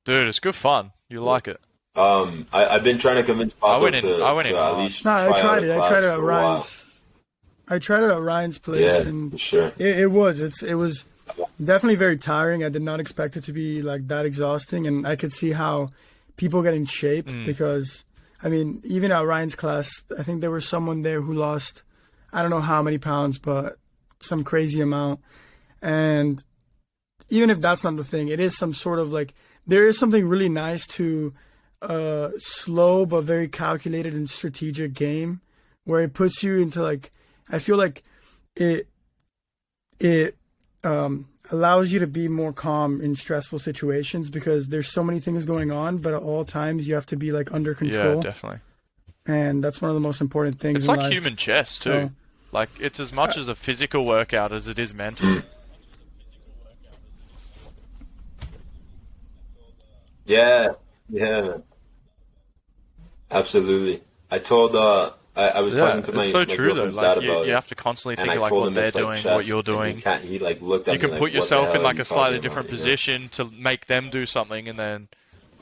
Dude, it's good fun. You like it. I've been trying to convince Paco went in to at at least No, try I tried out it. a I class tried it at for a while. Ryan's. I tried it at Ryan's place, Yeah, and for sure. it was definitely very tiring. I did not expect it to be like that exhausting, and I could see how people get in shape because I mean, even at Ryan's class, I think there was someone there who lost I don't know how many pounds, but some crazy amount. And even if that's not the thing, it is some sort of like there is something really nice to a slow but very calculated and strategic game where it puts you into like I feel like it allows you to be more calm in stressful situations because there's so many things going on, but at all times you have to be like under Yeah, control, definitely. and that's one of the most important things It's in like life. human chess too. So, Like it's as much as a physical workout as it is mental. Yeah, yeah, absolutely. I told I was Yeah, talking to my, it's so my true though. girlfriend's dad Like about you it, have to constantly and think I of like told what him they're it's like doing, chess, what you're and doing. he like looked at You me can like, put "What the yourself hell in are like you a slightly talking different about?" position to make them do something, and then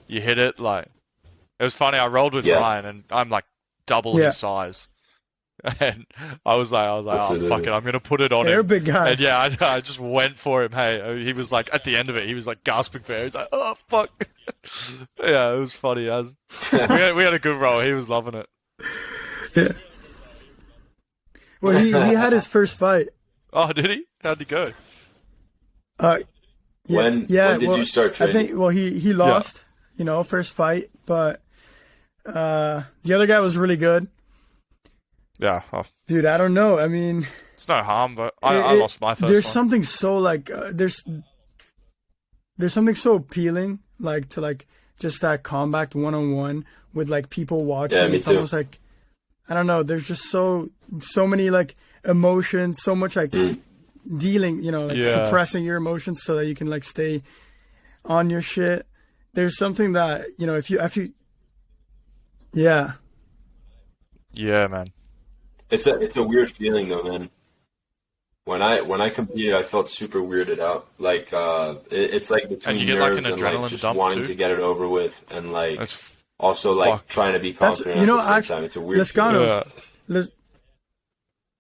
you hit it. Like it was funny. I rolled with Yeah, Ryan, and I'm like double yeah, his size, and I was like, oh fuck it, absolutely. I'm gonna put it on they're a him. big And guy. yeah, I just went for him. Hey, he was like at the end of it, he was like gasping for air. He's like, oh fuck. Yeah, it was funny. We had a good roll. He was loving it. Yeah. Well, he had his first fight. Oh, did he? How'd he go? Uh, yeah, When did well, you start I training? think well he Yeah. lost, first fight, but the other guy was really good. Yeah. Oh, Dude, I don't know. I mean, it's no harm, but it, I it lost my there's first one. something so like there's something so appealing like to like just that combat one on one with like people watching. Yeah, me It's too. almost like I don't know. There's just so many like emotions, so much like dealing, like Yeah. suppressing your emotions so that you can like stay on your shit. There's something that if you yeah Yeah, man. It's a weird feeling though, man. When I competed, I felt super weirded out. Like it's like And between you get like an nerves and like adrenaline just dump wanting too. to get it over with, and like That's also like fucked. trying to be that's confident at the same actually time. It's a weird feeling. Lescano. Yeah. Les,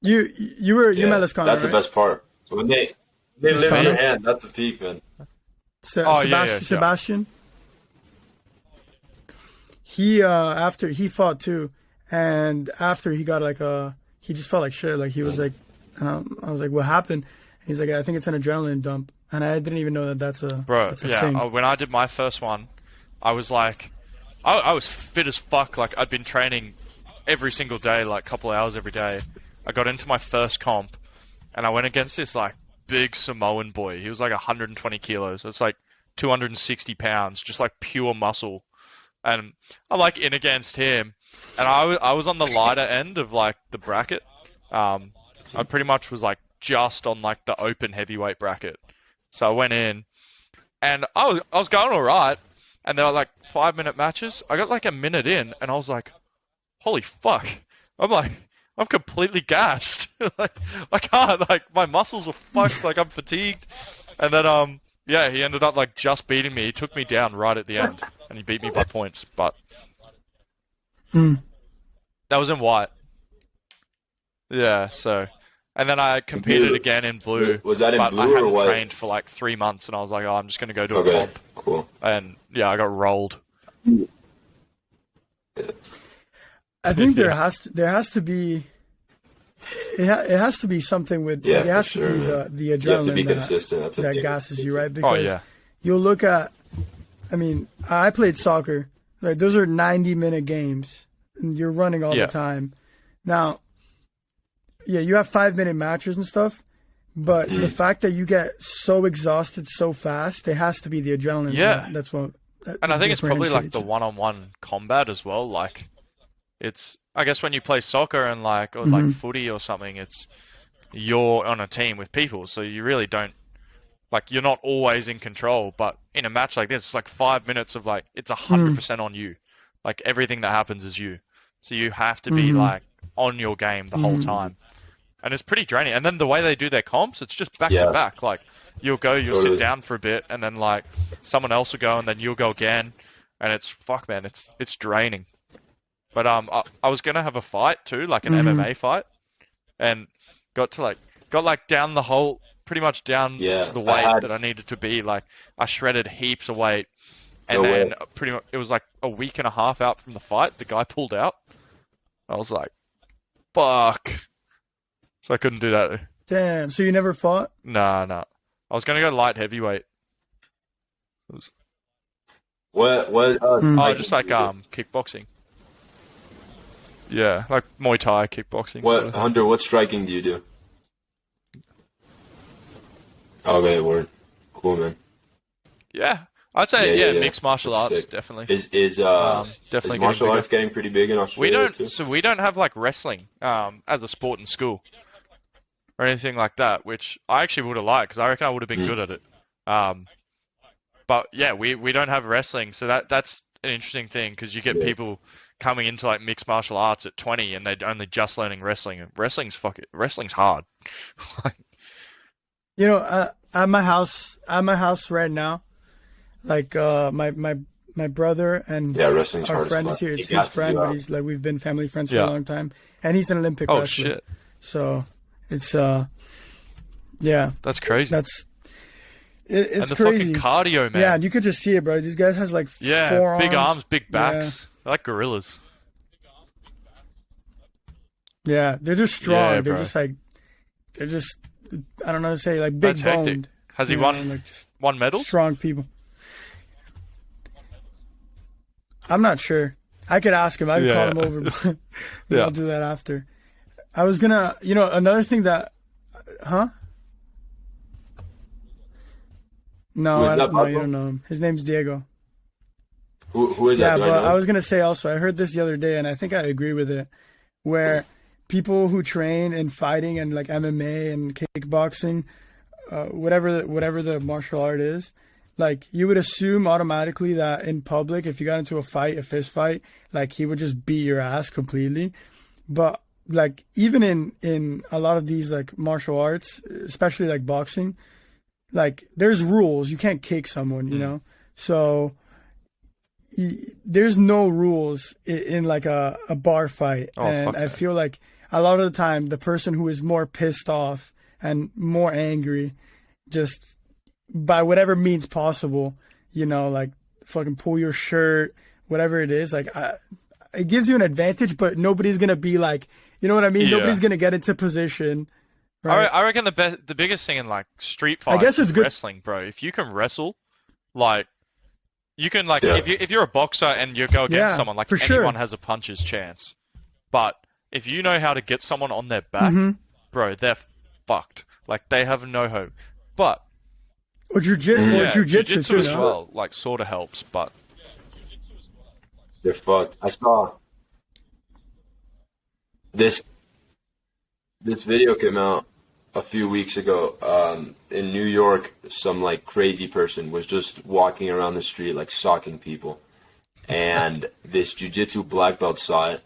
you met Yeah, Lescano, that's the right? best part. So when they live in Lescano? your hand, that's the peak, man. Oh, yeah, yeah. Sebastian. He after he fought too, and after he got like he just felt like shit. Like he was like, I was like, what happened? He's like, I think it's an adrenaline dump, and I didn't even know that that's a Bro, yeah. thing. When I did my first one, I was like, I was fit as fuck. Like I'd been training every single day, like a couple hours every day. I got into my first comp, and I went against this like big Samoan boy. He was like 120 kilos. It's like 260 pounds, just like pure muscle. And I'm like in against him, and I was on the lighter end of like the bracket. I pretty much was like just on like the open heavyweight bracket. So I went in, and I was going all right, and there were like 5-minute matches. I got like a minute in, and I was like, holy fuck! I'm completely gassed. Like I can't, like my muscles are fucked. Like I'm fatigued, and then yeah, he ended up like just beating me. He took me down right at the end, and he beat me by points. But that was in white. Yeah, so. And then I competed Blue. again in blue, Was that in but I blue or hadn't white? trained for like 3 months, and I was like, oh, I'm just going to go do a Okay, comp. cool. And yeah, I got rolled. I think there Yeah. has to be it has to be something with Yeah, it for has sure, to be man. the You have to be adrenaline consistent. That's a that big gasses you, right? Oh Because yeah. you'll look at, I mean, I played soccer, right? Those are 90-minute games, and you're running all the Yeah. time. Now, yeah, you have 5-minute matches and stuff, but the fact that you get so exhausted so fast, it has to be the adrenaline. Yeah. That's what And I think it's probably like the differentiates it. one-on-one combat as well. Like it's, I guess when you play soccer and like or like Hmm. footy or something, it's you're on a team with people, so you really don't like you're not always in control. But in a match like this, it's like 5 minutes of like it's 100% on you. Like everything that happens is you, so you have to be Hmm. like on your game the whole Hmm. time, and it's pretty draining. And then the way they do their comps, it's just back to Yeah, back. Like you'll sit totally. down for a bit, and then like someone else will go, and then you'll go again, and it's fuck, man, it's draining. But I was gonna have a fight too, like an Hmm. MMA fight, and got to like got like down the whole, pretty much down to Yeah, the I weight had that I needed to be. Like I shredded heaps of weight, and no way. then pretty much it was like a week and a half out from the fight, the guy pulled out. I was like, fuck. So I couldn't do that. Damn. So you never fought? Nah, nah. I was gonna go light heavyweight. It was, What oh, striking just do like you do? kickboxing. Yeah, like Muay Thai kickboxing sort What of thing. Hunter? What striking do you do? Okay, word. Cool, man. Yeah, I'd Yeah, say yeah, yeah, yeah. mixed martial That's arts sick. definitely. Is Definitely getting martial bigger. arts getting pretty big in We Australia too? don't, so we don't have like wrestling as a sport in school or anything like that, which I actually would have liked because I reckon I would have been Mm. good at it. Um, but yeah, we don't have wrestling, so that's an interesting thing because you get Yeah. people coming into like mixed martial arts at 20 and they're only just learning wrestling. And wrestling's hard. Like, You know, at my house right now, like my brother and Yeah, wrestling's our hard as friend fuck. is here. It It's his gasses friend, you but out. he's like we've been family friends for a yeah. long time, and he's an Olympic Oh wrestler. shit, So it's yeah, that's crazy. that's And it's the crazy. fucking cardio, Yeah, man. and you could just see it, bro. These guys has like Yeah, big forearms. arms, big Yeah, backs. They're like gorillas. yeah, they're just Yeah, strong. They're bro. just like they're just I don't know how to say like That's big hectic. boned. Has he You know, won like just medals? strong people. I'm not sure. I could ask him. I could call Yeah. him over, but Yeah. I'll do that after. I was gonna, another thing that, huh? No, Who is I that, don't. No, you Pablo? don't know him. His name's Diego. Who is that? Yeah, Do I but know I him? was gonna say also. I heard this the other day, and I think I agree with it. Where people who train in fighting and like MMA and kickboxing, whatever the martial art is, like you would assume automatically that in public, if you got into a fist fight, like he would just beat your ass completely. But like even in a lot of these like martial arts, especially like boxing, like there's rules. You can't kick someone, you know. So there's no rules in like a bar fight, Oh and fuck I no. feel like a lot of the time the person who is more pissed off and more angry, just by whatever means possible, like fucking pull your shirt, whatever it is, like it gives you an advantage, but nobody's gonna be like, you know what I mean? Yeah. Nobody's gonna get into position, I, right? I reckon the biggest thing in like street I fights guess it's is good. wrestling, bro. If you can wrestle, like you can like Yeah. if you're a boxer and you go against Yeah, someone, like for sure. anyone has a puncher's chance. But if you know how to get someone on their back, bro, they're fucked. Like they have no hope. But Or yeah, jujitsu jujitsu too, as no? well, like sort of helps. But They're fucked. I saw this video came out a few weeks ago. In New York, some like crazy person was just walking around the street like socking people, and this jujitsu black belt saw it,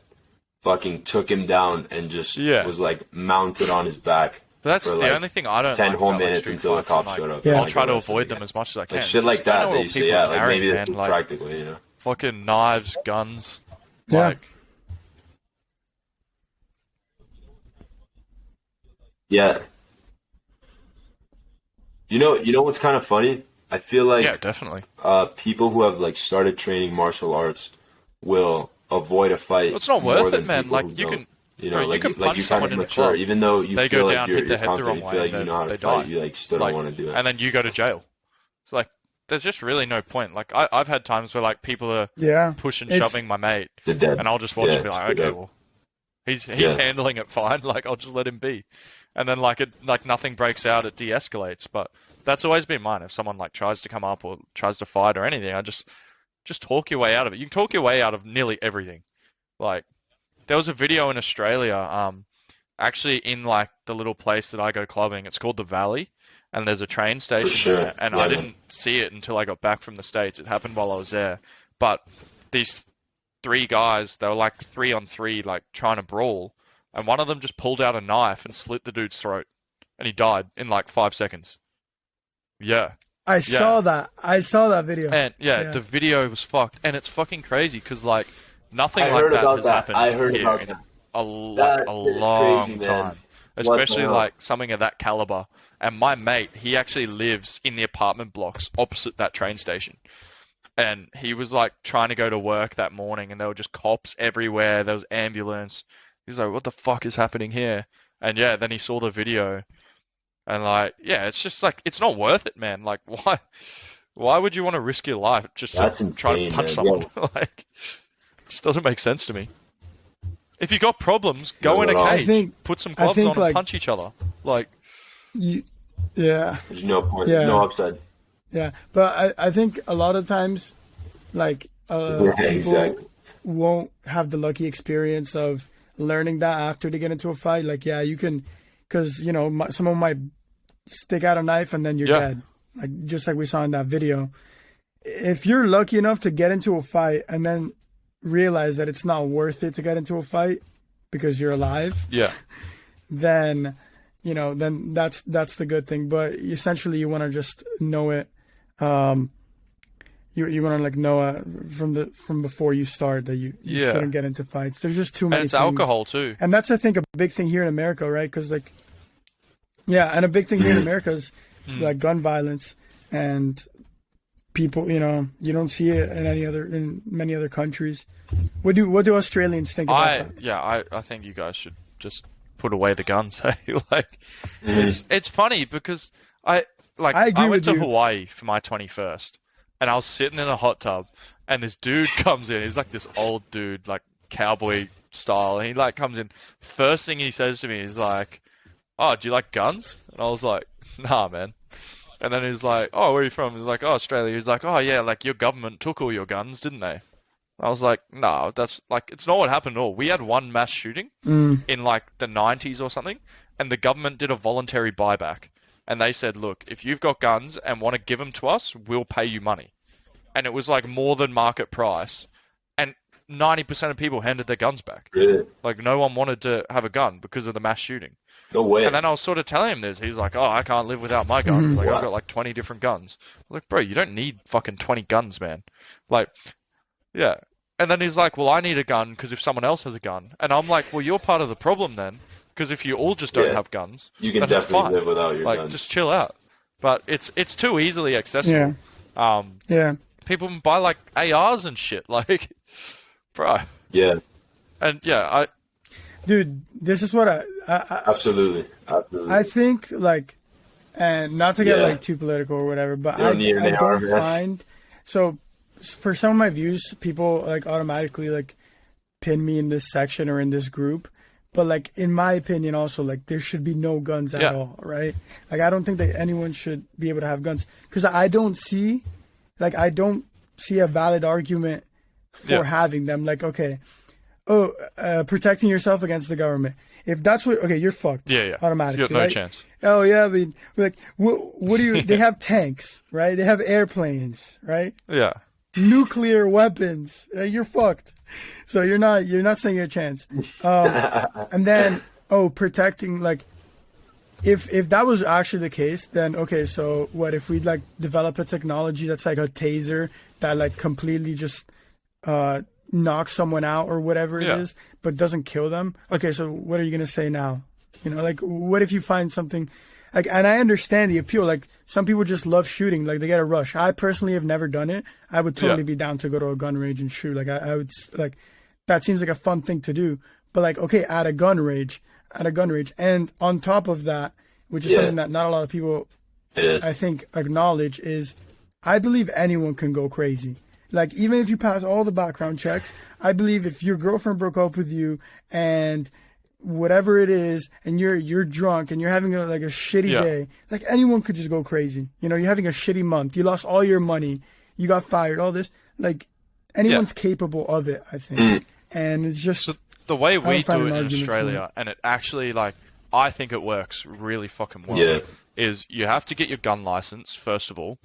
fucking took him down, and just Yeah. was like mounted on his back. that's for, the like, only thing I don't 10 like whole about, like, minutes street until the fights, cops and, showed like, up. Yeah. I'll Like, try to arrested avoid again. them as much as I can. Like shit You like just don't know that. what They all used to, people yeah, are like carrying, maybe man. Like practically, you know. fucking knives, guns, Yeah. like Yeah. You know what's kind of funny? I feel like yeah, definitely. people who have like started training martial arts will avoid a fight. It's not more worth than it, man. people Like who you don't. can, You bro, know, you like can you punch kind someone of in a mature, club. even though you They feel go like down, you're hit their head the confident, wrong you feel way, like you know how to they fight, die. you like still don't want to do it. And then you go to jail. It's like there's just really no point. Like I've had times where like people are Yeah. pushing, It's shoving my mate, The dead. and I'll just watch Yeah, and be like, straight okay, up. well, he's Yeah. handling it fine. Like I'll just let him be, and then like nothing breaks out, it de-escalates. But that's always been mine. If someone like tries to come up or tries to fight or anything, I just talk your way out of it. You can talk your way out of nearly everything. Like there was a video in Australia, actually in like the little place that I go clubbing. It's called the Valley, and there's a train For station sure. there. And Yeah, I man. didn't see it until I got back from the States. It happened while I was there. But these three guys, they were like 3-on-3, like trying to brawl, and one of them just pulled out a knife and slit the dude's throat, and he died in like 5 seconds. Yeah. I saw that. I saw that video. And yeah, Yeah. the video was fucked, and it's fucking crazy because like nothing I like heard that about has that. happened I heard here about in that. a That is long crazy, man. time, What the especially hell? like something of that caliber. And my mate, he actually lives in the apartment blocks opposite that train station, and he was like trying to go to work that morning, and there were just cops everywhere. There was ambulance. He was like, "What the fuck is happening here?" And yeah, then he saw the video, and like, yeah, it's just like it's not worth it, man. Like, why? Why would you want to risk your life just That's to try to insane, punch man. someone? Yeah. Like, it just doesn't make sense to me. If you got problems, go Not in at a all. cage, put some gloves think, on, and like- punch each other. Like, Yeah. There's no point. Yeah. No upside. Yeah. But I think a lot of times, like, Yeah, people exactly. won't have the lucky experience of learning that after they get into a fight. Like, yeah, you can, because, you know, someone might stick out a knife and then you're Yeah. dead. Like, just like we saw in that video. If you're lucky enough to get into a fight and then realize that it's not worth it to get into a fight because you're alive, yeah, then, you know, then that's the good thing. But essentially, you want to just know it. You want to like know it from before you start that you Yeah. shouldn't get into fights. There's just too many. and it's things. alcohol too. And that's, I think, a big thing here in America, right? Because, like, yeah, and a big thing here in America is like gun violence, and people, you know, you don't see it in many other countries. What do Australians think about that? I think you guys should just put away the guns. Hey, like, it's funny because I agree went with to you. Hawaii for my 21st, and I was sitting in a hot tub, and this dude comes in. He's like this old dude, like cowboy style, and he like comes in. First thing he says to me is like, "Oh, do you like guns?" And I was like, "Nah, man." And then he's like, "Oh, where are you from?" He's like, "Oh, Australia." He's like, "Oh, yeah, like your government took all your guns, didn't they?" I was like, "No, that's like it's not what happened at all. We had one mass shooting in like the 90s or something, and the government did a voluntary buyback, and they said, look, if you've got guns and want to give them to us, we'll pay you money." And it was like more than market price, and 90% of people handed their guns back. Really? Like no one wanted to have a gun because of the mass shooting. No way. And then I was sort of telling him this. He's like, "Oh, I can't live without my guns. Like, I've got like 20 different guns." I'm like, bro, you don't need fucking 20 guns, man. Like, yeah. And then he's like, "Well, I need a gun because if someone else has a gun." And I'm like, "Well, you're part of the problem then, because if you all just don't Yeah. have guns, You can then it's definitely fine. live without your Like, guns. just chill out." But it's too easily accessible. Yeah. People can buy like ARs and shit. Like, bro. Yeah, And yeah, Dude, this is what I absolutely. I think, like, and not to get Yeah. like too political or whatever, but You don't need an I AR, don't man. find, so for some of my views, people like automatically like pin me in this section or in this group. But like, in my opinion, also, like, there should be no guns at Yeah. all, right? Like, I don't think that anyone should be able to have guns, because I don't see a valid argument for Yeah. having them. Like, okay, protecting yourself against the government. If that's what, okay, you're fucked. yeah. Automatically, You got no right? chance. Oh yeah, I mean, like, what do you? They have tanks, right? They have airplanes, right? Yeah. Nuclear weapons. You're fucked. So you're not standing a chance. And then protecting, like, if that was actually the case, then okay. So what if we like develop a technology that's like a taser that like completely just knocks someone out or whatever it Yeah. is, but doesn't kill them? Okay, so what are you gonna say now? You know, like, what if you find something? Like, and I understand the appeal. Like, some people just love shooting. Like, they get a rush. I personally have never done it. I would totally Yeah. be down to go to a gun range and shoot. Like, I would, like, that seems like a fun thing to do. But like, okay, at a gun range, and on top of that, which is something that not a lot of people, I think, acknowledge, is I believe anyone can go crazy. Like, even if you pass all the background checks, I believe if your girlfriend broke up with you and whatever it is, and you're drunk and you're having a shitty day, like anyone could just go crazy. You know, you're having a shitty month, you lost all your money, you got fired, all this, like anyone's capable of it, I think. And it's just so the way we do it in Australia, and it actually, like, I think it works really fucking well, is you have to get your gun license first of all.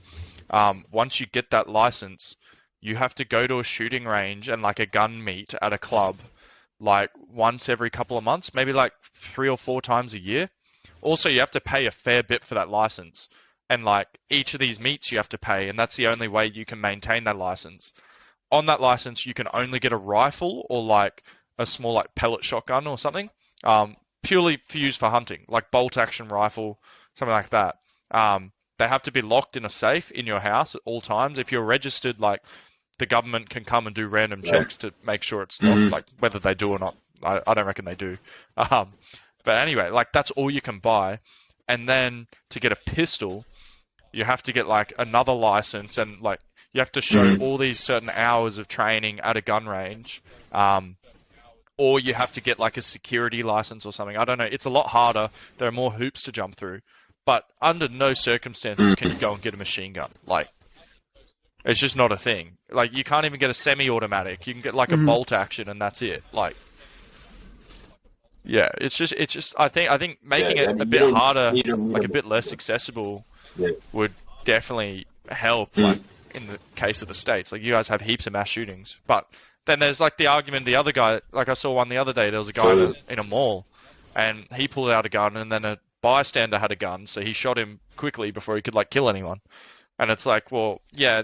Once you get that license, you have to go to a shooting range and like a gun meet at a club like once every couple of months, maybe like 3 or 4 times a year. Also, you have to pay a fair bit for that license. And like each of these meets you have to pay, and that's the only way you can maintain that license. On that license, you can only get a rifle or like a small like pellet shotgun or something, purely used for hunting, like bolt action rifle, something like that. They have to be locked in a safe in your house at all times. If you're registered, like the government can come and do random checks to make sure it's not, like whether they do or not. I don't reckon they do. But anyway, like that's all you can buy. And then to get a pistol, you have to get like another license, and like you have to show all these certain hours of training at a gun range. Or you have to get like a security license or something. I don't know. It's a lot harder. There are more hoops to jump through. But under no circumstances can you go and get a machine gun. Like, it's just not a thing. Like, you can't even get a semi-automatic. You can get like a bolt action, and that's it. Like, yeah, it's just. I think making it a bit harder, like a bit less accessible, would definitely help. Like in the case of the States, like you guys have heaps of mass shootings, but then there's like the argument. The other guy, like I saw one the other day. There was a guy in a mall, and he pulled out a gun, and then a bystander had a gun, so he shot him quickly before he could like kill anyone. And it's like, well, yeah,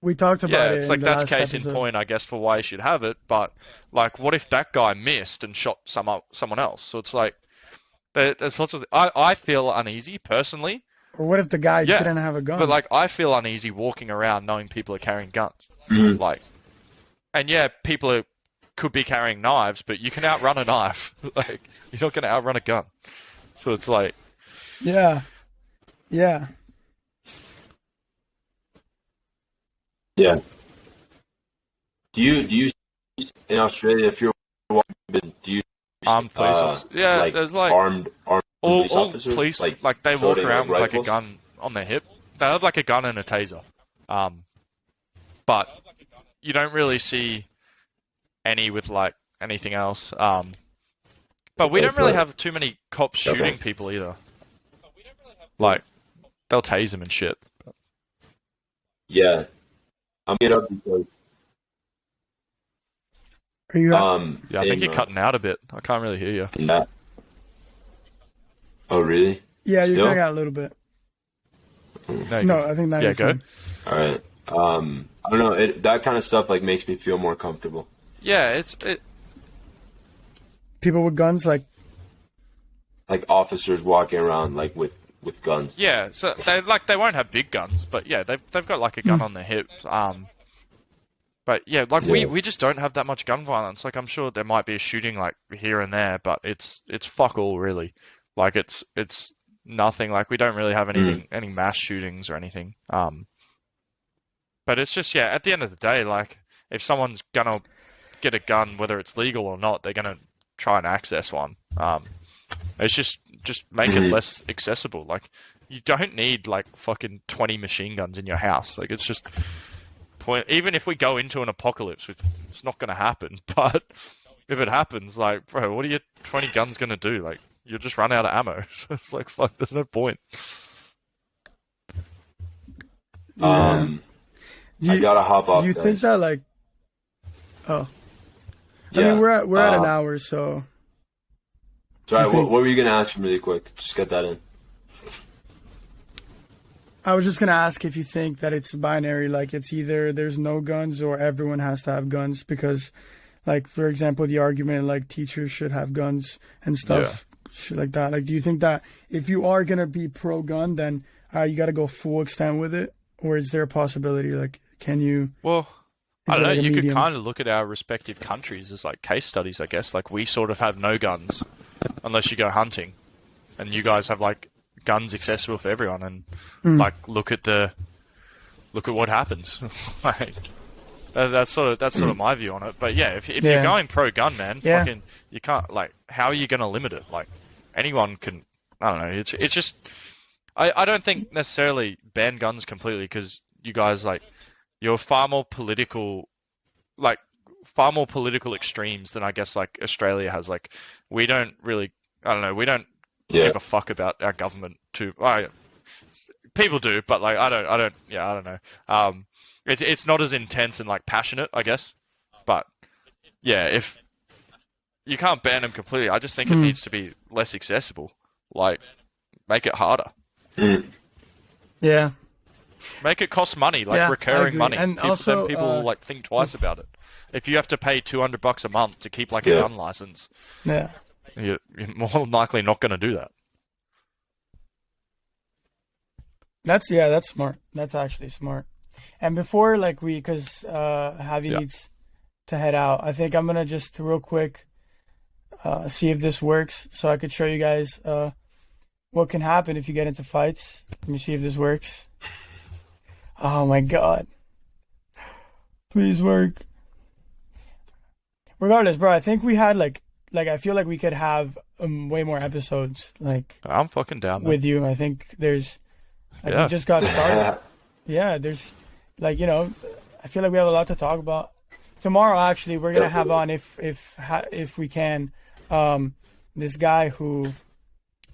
we talked about it. It's like that's case in point, I guess, for why you should have it. But like, what if that guy missed and shot someone else? So it's like there's lots of. I feel uneasy personally. Or what if the guy didn't have a gun? But like, I feel uneasy walking around knowing people are carrying guns. Like, and yeah, people could be carrying knives, but you can outrun a knife. Like, you're not going to outrun a gun. So it's like, yeah. Do you in Australia, if you're walking, do you armed police officers? Yeah, like there's like armed police all officers, police like they walk around with like a rifles? gun on their hip. They have like a gun and a taser. But you don't really see any with like anything else. But we don't really have too many cops shooting people either. Like, they'll tase them and shit. Yeah, I'm get up because. Are you? Yeah, I think you're cutting out a bit. I can't really hear you. Yeah. Oh, really? Yeah, you're Still? cutting out a little bit. No, I think that. Yeah, go. All right. I don't know. That kind of stuff like makes me feel more comfortable. Yeah, it. People with guns, like officers walking around like with guns. Yeah, so they won't have big guns, but yeah, they've got like a gun on their hips. But yeah, like we just don't have that much gun violence. Like I'm sure there might be a shooting like here and there, but it's fuck all really. Like it's nothing. Like we don't really have any mass shootings or anything. But it's just at the end of the day, like if someone's gonna get a gun, whether it's legal or not, they're gonna try and access one. It's just make it less accessible. Like you don't need like fucking 20 machine guns in your house. Like it's just even if we go into an apocalypse, which it's not going to happen, but if it happens, like bro, what are your 20 guns going to do? Like you'll just run out of ammo. It's like fuck, there's no point. I gotta hop off. Do you guys. think that like? Oh. Yeah. I mean, we're at an hour, so. Sorry, what were you gonna ask me really quick? Just get that in. I was just gonna ask if you think that it's binary, like it's either there's no guns or everyone has to have guns, because, like for example, the argument like teachers should have guns and stuff, shit like that. Like, do you think that if you are gonna be pro-gun, then you got to go full extent with it, or is there a possibility like can you? Well, I don't know. like a You could medium? kind of look at our respective countries as like case studies, I guess. Like we sort of have no guns unless you go hunting, and you guys have like guns accessible for everyone. And like look at what happens. Like that's sort of my view on it. But yeah, if you're going pro gun, man, fucking you can't like. How are you going to limit it? Like anyone can. I don't know. It's just. I don't think necessarily ban guns completely because you guys like. You're far more political extremes than I guess like Australia has. Like we don't really, I don't know, we don't give a fuck about our government too. People do, but like I don't know. It's not as intense and like passionate, I guess. But yeah, if you can't ban them completely, I just think it needs to be less accessible. Like make it harder. Yeah. Make it cost money, like recurring money. And then also, people like think twice about it. If you have to pay $200 a month to keep like a gun license, you're more than likely not going to do that. That's smart. That's actually smart. And before because Javi needs to head out, I think I'm gonna just real quick see if this works, so I could show you guys what can happen if you get into fights. Let me see if this works. Oh my god. Please work. Regardless, bro, I think we had like I feel like we could have way more episodes I'm fucking down, man. with you. I think there's we just got started. There's I feel like we have a lot to talk about. Tomorrow actually we're going to have on if we can this guy who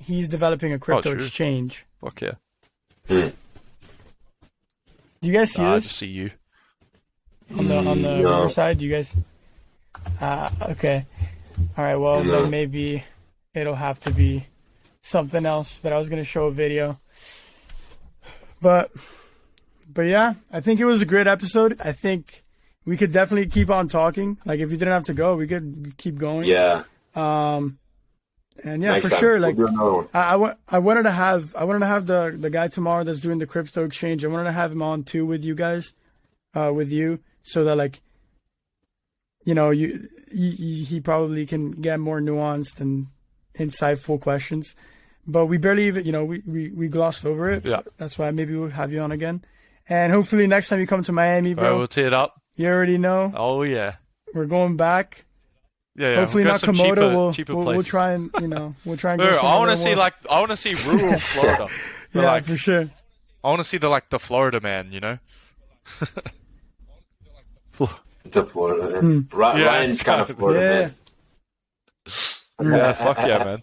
he's developing a crypto exchange. Fuck yeah. Do you guys see this? I just see you. On the river side, you guys? Okay. All right, well, then maybe it'll have to be something else, but I was going to show a video. But yeah, I think it was a great episode. I think we could definitely keep on talking. Like, if you didn't have to go, we could keep going. Yeah. And yeah, Next for time, sure. we'll Like, do another one. I wanted to have the guy tomorrow that's doing the crypto exchange. I wanted to have him on too with you guys, so that he probably can get more nuanced and insightful questions. But we barely even we glossed over it. Yeah. That's why maybe we'll have you on again. And hopefully next time you come to Miami, bro, we'll tee it up. You already know. Oh yeah. We're going back. Yeah, hopefully we'll not some Komodo. cheaper We'll try and we'll try and Dude, go I want to somewhere see I want to see rural Florida. yeah, for sure. I want to see the Florida man, you know. The Florida man. Ryan's kind of Florida man. Yeah, fuck yeah,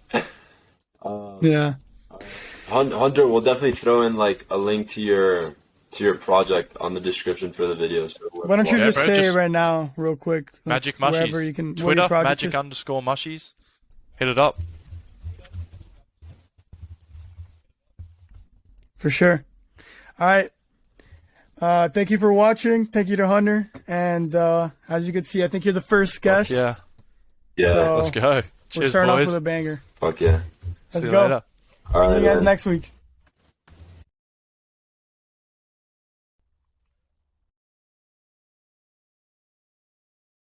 man. Yeah. Hunter, we'll definitely throw in a link to your project on the description for the video. So why don't you just say it right now, real quick? Magic wherever Mushies. You can, Twitter, magic _Mushies. Hit it up. For sure. All right. Thank you for watching. Thank you to Hunter. And as you can see, I think you're the first guest. Fuck yeah. So let's go. We're Cheers, starting boys. off with a banger. Fuck yeah. Let's See you go. later. All right, See you guys man. next week.